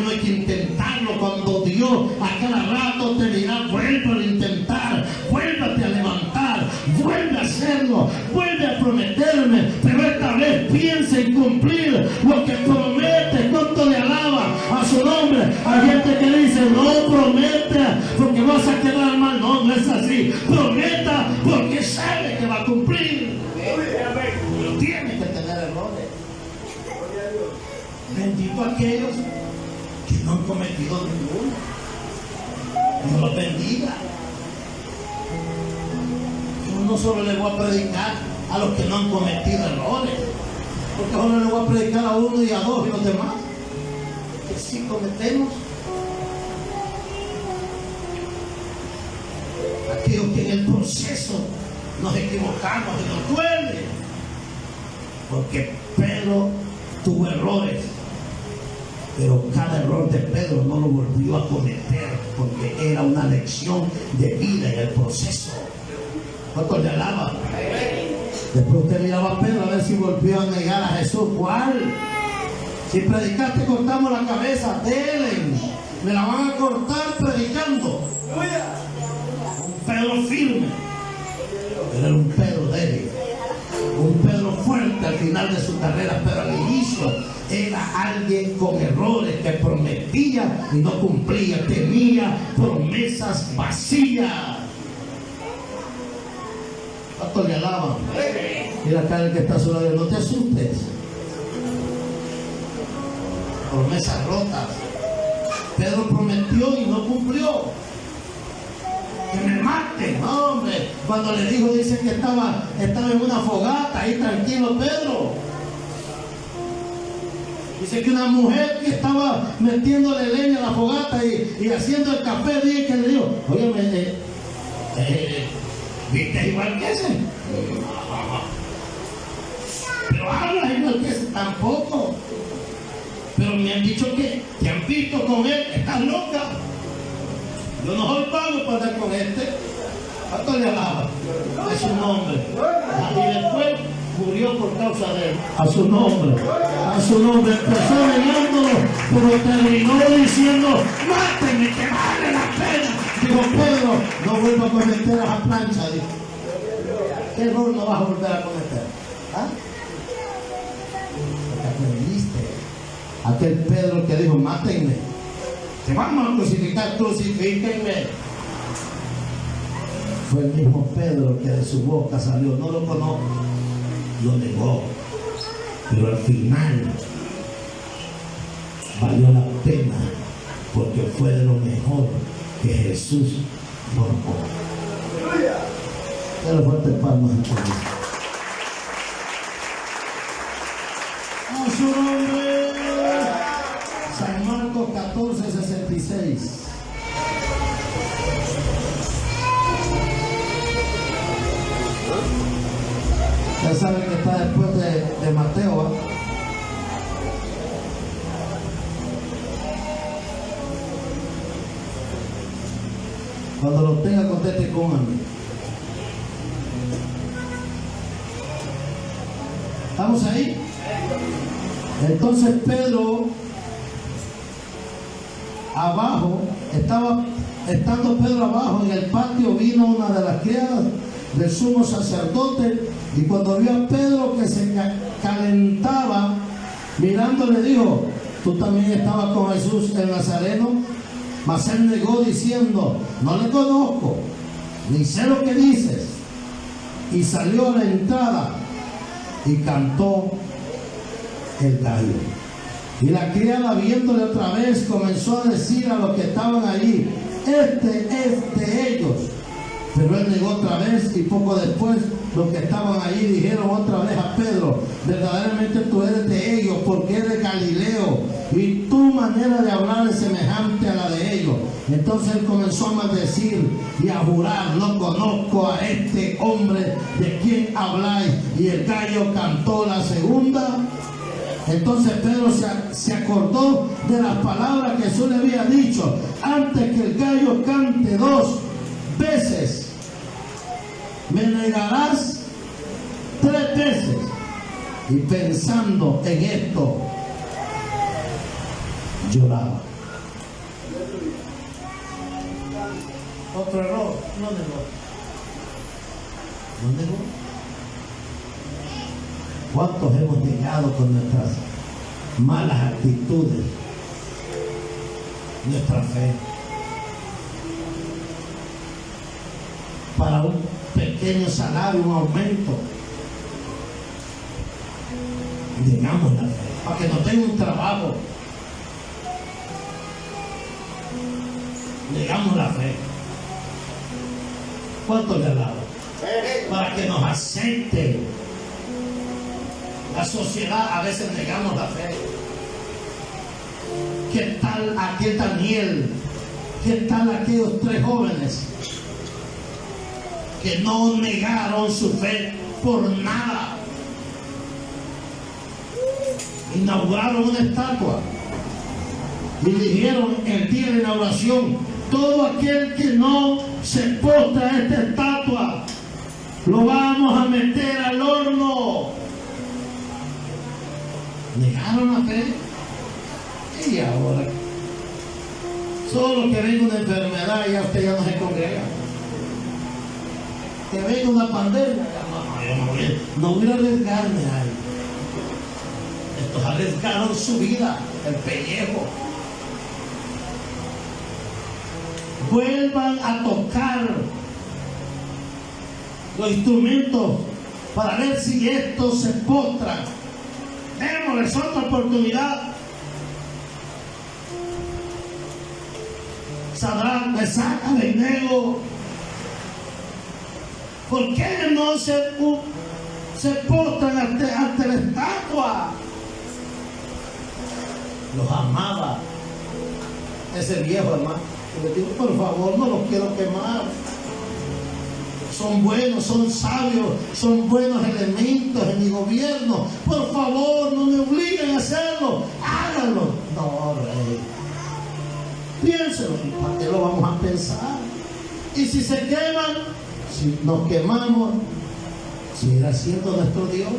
hay que intentarlo cuando Dios a cada rato te dirá: vuelve a intentar, vuélvate a levantar, vuelve a hacerlo, vuelve a prometerme, pero esta vez piensa en cumplir lo que promete. ¿Cuánto le alaba a su nombre? Hay gente que dice: no prometa porque vas a quedar mal. No, no es así. Prometa porque sabe que va a cumplir. Pero tiene que tener errores. Bendito a aquellos que no han cometido ninguno. Dios los bendiga. Yo no solo le voy a predicar a los que no han cometido errores, porque solo le voy a predicar a uno y a dos y los demás que sí cometemos. Aquellos que en el proceso nos equivocamos y nos duele, porque Pedro tuvo errores, pero cada error de Pedro no lo volvió a cometer, porque era una lección de vida en el proceso. ¿Cuánto le alaba? Después usted miraba a Pedro a ver si volvió a negar a Jesús. ¿Cuál? Si predicaste cortamos la cabeza, denle. Me la van a cortar predicando. Un Pedro firme, pero era un Pedro débil. Un Pedro fuerte al final de su carrera, pero al inicio era alguien con errores, que prometía y no cumplía, tenía promesas vacías. ¿Cuánto le alaban? Mira acá el que está a su lado: no te asustes. Promesas rotas. Pedro prometió y no cumplió. Que me maten, no, hombre. Cuando le dijo, dice que estaba en una fogata, ahí tranquilo Pedro. Dice que una mujer que estaba metiéndole leña a la fogata y haciendo el café, dice que le dijo: oye, ¿viste igual que ese? Pero hablas igual que ese tampoco. Pero me han dicho que te han visto con él. Estás loca. Yo no soy pago para andar con este. ¿Cuánto le alaba? Es su nombre. Y después murió por causa de él. A su nombre. A su nombre. Empezó negándolo, pero terminó diciendo: mátenme, que vale la pena. Dijo Pedro: no vuelvo a cometer a la plancha. Dijo: ¿qué error no vas a volver a cometer? ¿Ah? Porque aprendiste. Aquel Pedro que dijo: mátenme, te vamos a crucificar, crucifíquenme. Fue el mismo Pedro que de su boca salió: no lo conozco. Lo negó, pero al final valió la pena, porque fue de lo mejor que Jesús formó. Dale fuerte palmas entonces. A su nombre. San Marcos 14:66. Ya saben que está después de Mateo, ¿eh? Cuando lo tenga, conteste con mí. ¿Estamos ahí? Entonces Pedro, abajo, estando Pedro abajo en el patio, vino una de las criadas del sumo sacerdote, y cuando vio a Pedro que se calentaba, mirando le dijo: ¿tú también estabas con Jesús el Nazareno? Mas él negó diciendo: no le conozco, ni sé lo que dices. Y salió a la entrada y cantó el gallo. Y la criada, viéndole otra vez, comenzó a decir a los que estaban allí: este es de ellos. Pero él negó otra vez, y poco después los que estaban allí dijeron otra vez a Pedro: verdaderamente tú eres de ellos, porque eres Galileo, y tu manera de hablar es semejante a la de ellos. Entonces él comenzó a maldecir y a jurar: no conozco a este hombre de quien habláis. Y el gallo cantó la segunda. Entonces Pedro se acordó de las palabras que Jesús le había dicho: antes que el gallo cante 2 veces, me negarás 3 veces. Y pensando en esto, lloraba. Otro error, no negó. No negó. ¿Cuántos hemos llegado con nuestras malas actitudes, nuestra fe, para un pequeño salario, un aumento? Negamos la fe, para que no tenga un trabajo. Negamos la fe. ¿Cuánto le alabo? Para que nos acepten. La sociedad, a veces negamos la fe. ¿Qué tal aquel Daniel? ¿Qué tal aquellos 3 jóvenes que no negaron su fe por nada? Inauguraron una estatua y dijeron el día de la inauguración: todo aquel que no se postra a esta estatua, lo vamos a meter al horno. Negaron la fe. Y ahora, solo que venga una enfermedad, ya usted ya no se congrega. Que venga una pandemia, no voy a arriesgarme ahí. Estos arriesgaron su vida, el pellejo. Vuelvan a tocar los instrumentos para ver si estos se postran. Démosles otra oportunidad. Sadrach, Mesach, Abednego, ¿por qué no se postran ante la estatua? Los amaba ese viejo hermano. Y le digo: por favor, no los quiero quemar. Son buenos, son sabios, son buenos elementos en mi gobierno. Por favor, no me obliguen a hacerlo. Háganlo. No, rey. Piénselo. ¿Para qué lo vamos a pensar? Y si se queman, si nos quemamos, seguirá siendo nuestro Dios.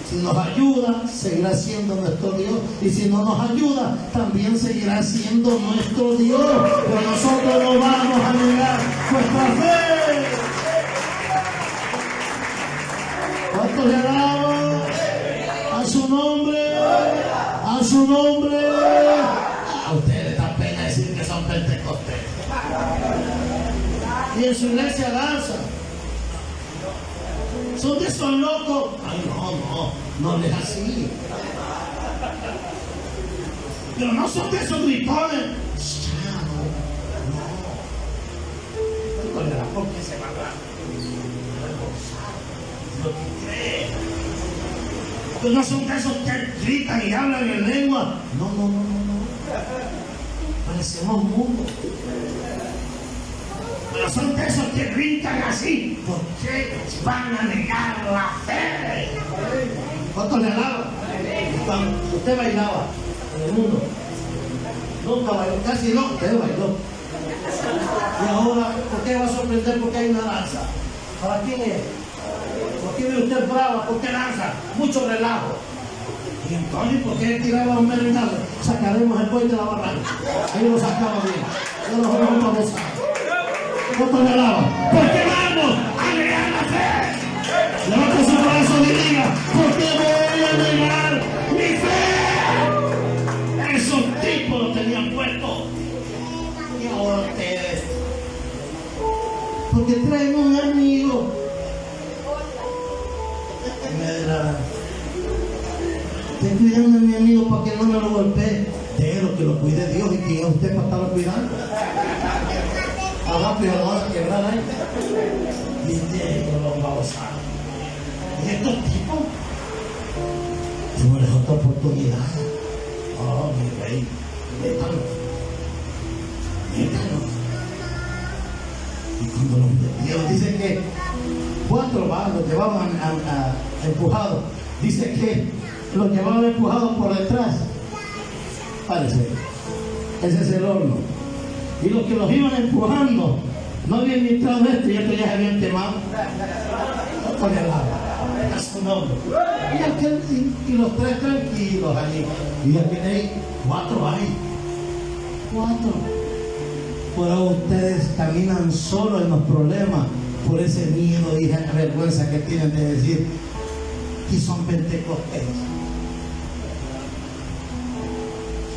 Si nos ayuda, seguirá siendo nuestro Dios. Y si no nos ayuda, también seguirá siendo nuestro Dios. Pero nosotros no vamos a negar nuestra fe. ¿Cuántos le alaban? A su nombre. A su nombre. A ustedes da pena decir que son pentecostés. Y en su iglesia danza. Son de esos locos. Ay, no les así. Pero no son de esos gritones. No. ¿Por qué se va a hablar? Lo que cree. Pero no son de esos que gritan y hablan en lengua. No. Parecemos mundos. Pero son de esos que brincan así. ¿Por qué van a negar la fe? ¿Cuánto le alaban? Cuando usted bailaba en el mundo, nunca bailó, casi no, usted bailó. Y ahora, ¿por qué va a sorprender? Porque hay una danza. ¿Para quién es? ¿Por qué ve usted brava? ¿Por qué danza? Mucho relajo. Y entonces, ¿por qué tiraba un merendazo? Sacaremos el buey de la barranca. Ahí lo sacaba bien. No nos vamos a gozar. ¿Cuánto le alaban? ¿Por qué vamos a negar la fe? Levanta su brazo y diga: ¿por qué voy a negar mi fe? Esos tipos lo tenían puesto. Y ahora ustedes, porque traen un amigo. Me dirán: ten cuidado de mi amigo para que no me lo golpee. Déjelo que lo cuide Dios, y que usted para estarlo cuidando. Haga y lo van a quebrar ahí. Y los babosados. Y estos tipos, démosles otra oportunidad. Oh, mi rey, métanos. Y cuando los metieron, dice que 4 los llevaban empujados. Dice que los llevaban empujados por detrás. Parece, ese es el horno. Y los que los iban empujando no habían entrado esto y estos ya se habían quemado con el agua. A su nombre. Y los 3 tranquilos allí. Y aquí hay 4 ahí. 4. Por ahora ustedes caminan solos en los problemas por ese miedo y esa vergüenza que tienen de decir que son pentecostales.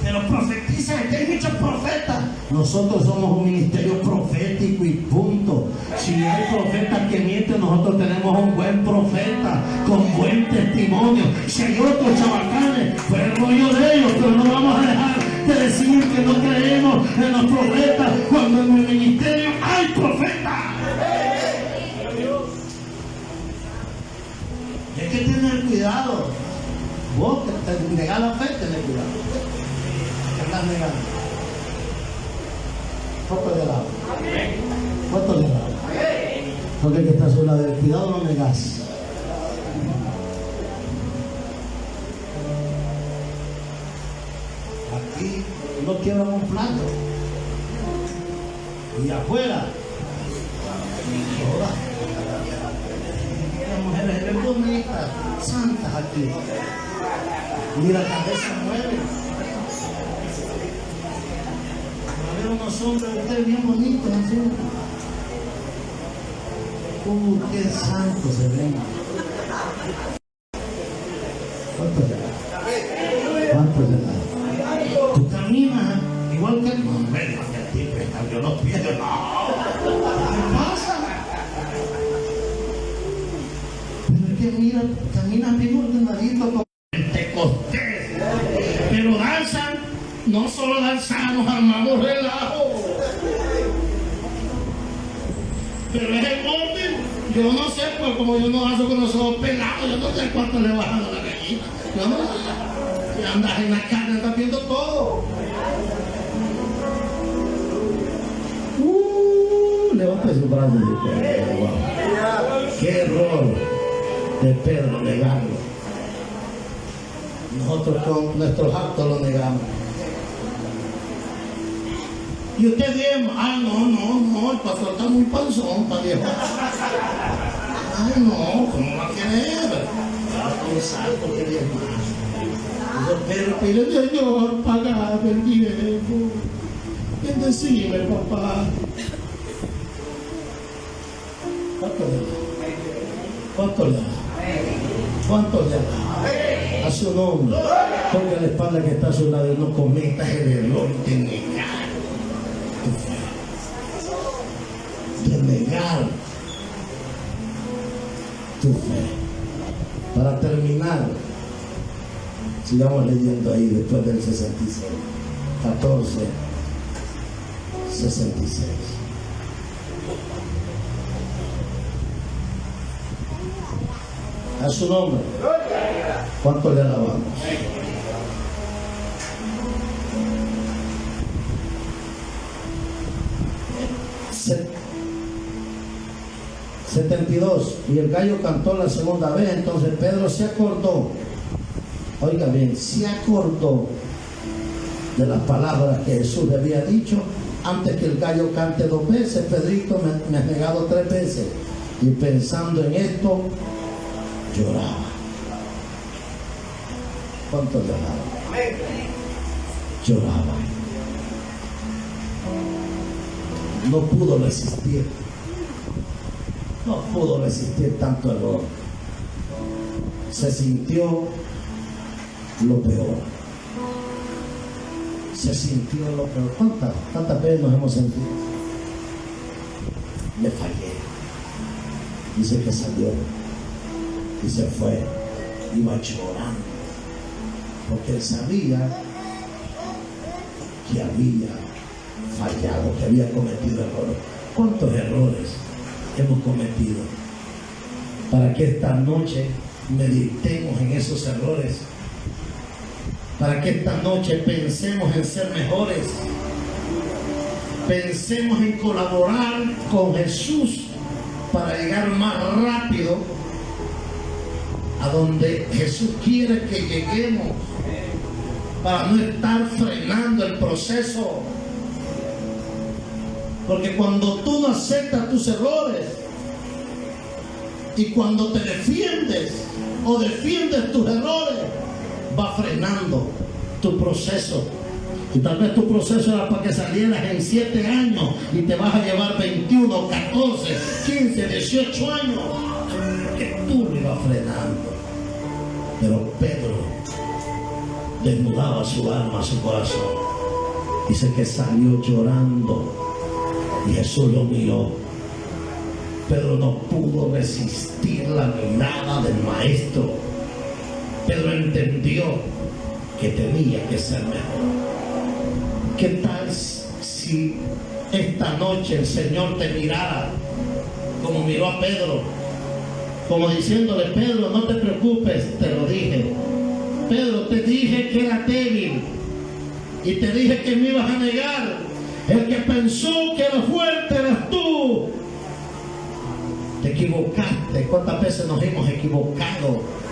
Pero profetizan, que hay muchos profetas. Nosotros somos un ministerio profético y punto. Si hay profetas que mienten, nosotros tenemos un buen profeta con buen testimonio. Si hay otros chabacanes, pues el rollo de ellos, pero no vamos a dejar de decir que no creemos en los profetas cuando en el ministerio hay profetas. Hay que tener cuidado. Vos que te negás la fe, tenés cuidado. Estás negando. Foto de lado. Foto de lado. Porque el que está a su lado, cuidado, no negas. Aquí no quiebran un plato. Y afuera, todas las mujeres ven bonitas, santas aquí. Y la cabeza mueve. Unos hombres ustedes bien bonitos, así. Qué santos se ven. ¿Cuántos de edad? ¿Cuántos de edad? Tú caminas igual que el hombre, el tipo cambió los pies. No, ¿qué pasa? Pero es que mira, caminas bien ordenadito como Pentecostés, pero danzan. No solo danzamos, armamos relajo. Pero es el orden. Yo no sé, pues como yo no danzo con los ojos pelados, yo no sé cuánto le bajan a la gallina. Yo no sé. Y andas en la carne, estás viendo todo. Levanta su brazo y dice, wow. Qué error de Pedro negarlo. Nosotros con nuestros actos lo negamos. Y usted dice, no, el pastor está muy panzón para viejo. Ay, no, ¿cómo va a querer? Un salto que bien más. Pero pide al Señor, paga el tiempo. Bendecime, papá. ¿Cuánto le da? ¿Cuánto le da? A su nombre. Porque la espalda que está a su lado no cometas el error de negar. De negar tu fe. Para terminar, sigamos leyendo ahí después del 66, 14, 66. A su nombre. ¿Cuánto le alabamos? 72. Y el gallo cantó la segunda vez. Entonces Pedro se acordó, oiga bien, se acordó de las palabras que Jesús le había dicho: antes que el gallo cante 2 veces, Pedrito me ha negado 3 veces. Y pensando en esto, lloraba. ¿Cuánto lloraba? Lloraba. No pudo resistir. No pudo resistir tanto error. Se sintió lo peor. Se sintió lo peor. ¿Cuántas veces nos hemos sentido? Le fallé. Dice que salió y se fue. Iba llorando. Porque él sabía que había fallado, que había cometido errores. ¿Cuántos errores hemos cometido? Para que esta noche meditemos en esos errores. Para que esta noche pensemos en ser mejores. Pensemos en colaborar con Jesús para llegar más rápido a donde Jesús quiere que lleguemos, para no estar frenando el proceso. Porque cuando tú no aceptas tus errores y cuando te defiendes o defiendes tus errores, va frenando tu proceso. Y tal vez tu proceso era para que salieras en 7 años y te vas a llevar 21, 14, 15, 18 años. Que tú lo ibas frenando. Pero Pedro desnudaba su alma, su corazón. Dice que salió llorando y Jesús lo miró. Pedro no pudo resistir la mirada del maestro. Pedro entendió que tenía que ser mejor. ¿Qué tal si esta noche el Señor te mirara como miró a Pedro? Como diciéndole: Pedro, no te preocupes, te lo dije. Pedro, te dije que era débil y te dije que me ibas a negar. El que pensó que era fuerte eras tú. Te equivocaste. ¿Cuántas veces nos hemos equivocado?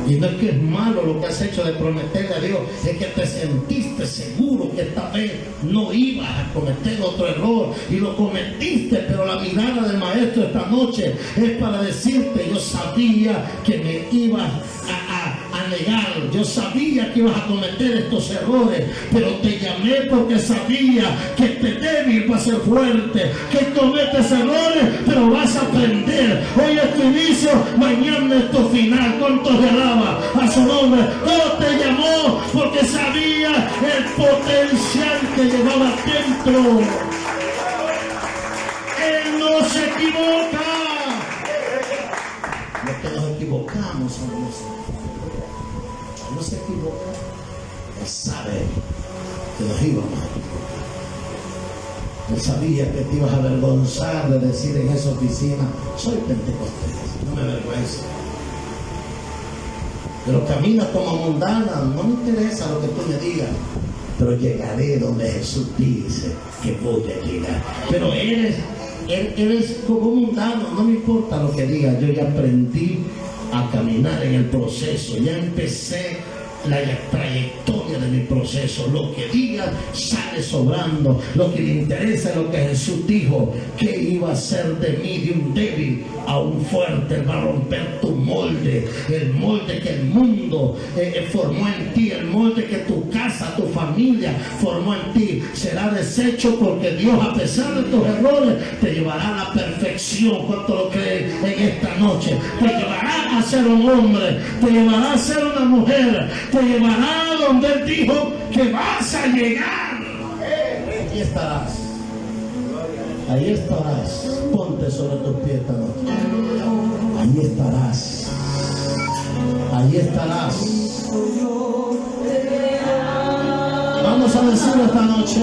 Y no es que es malo lo que has hecho de prometerle a Dios, es que te sentiste seguro que esta vez no ibas a cometer otro error y lo cometiste. Pero la mirada del maestro esta noche es para decirte: yo sabía que me ibas a negar, yo sabía que ibas a cometer estos errores, pero te llamé porque sabía que este débil va a ser fuerte, que cometes errores, pero vas a aprender. Hoy es tu inicio, mañana es tu final. ¿Cuántos le alaba a su nombre? Dios te llamó porque sabía el potencial que llevaba dentro. Él no se equivoca. Los que nos equivocamos somos nosotros. No se equivoca. Él sabe que nos íbamos a equivocar. Él sabía que te ibas a avergonzar de decir en esa oficina: soy pentecostés, no me avergüenzo. Pero camina como mundana, no me interesa lo que tú me digas, pero llegaré donde Jesús dice que voy a llegar. Pero eres como mundano, no me importa lo que digas, yo ya aprendí a caminar en el proceso, ya empecé la trayectoria de mi proceso. Lo que diga sale sobrando. Lo que le interesa es lo que Jesús dijo, que iba a hacer de mí, de un débil a un fuerte. Él va a romper tu molde, el molde que el mundo formó en ti, el molde que tu casa, tu familia formó en ti. Será deshecho porque Dios, a pesar de tus errores, te llevará a la perfección. ¿Cuánto lo crees en esta noche? Te llevará a ser un hombre, te llevará a ser una mujer, te llevará a donde Él dijo que vas a llegar. Ahí estarás. Ahí estarás. Ponte sobre tus pies esta noche. Ahí estarás. Ahí estarás. Vamos a decir esta noche: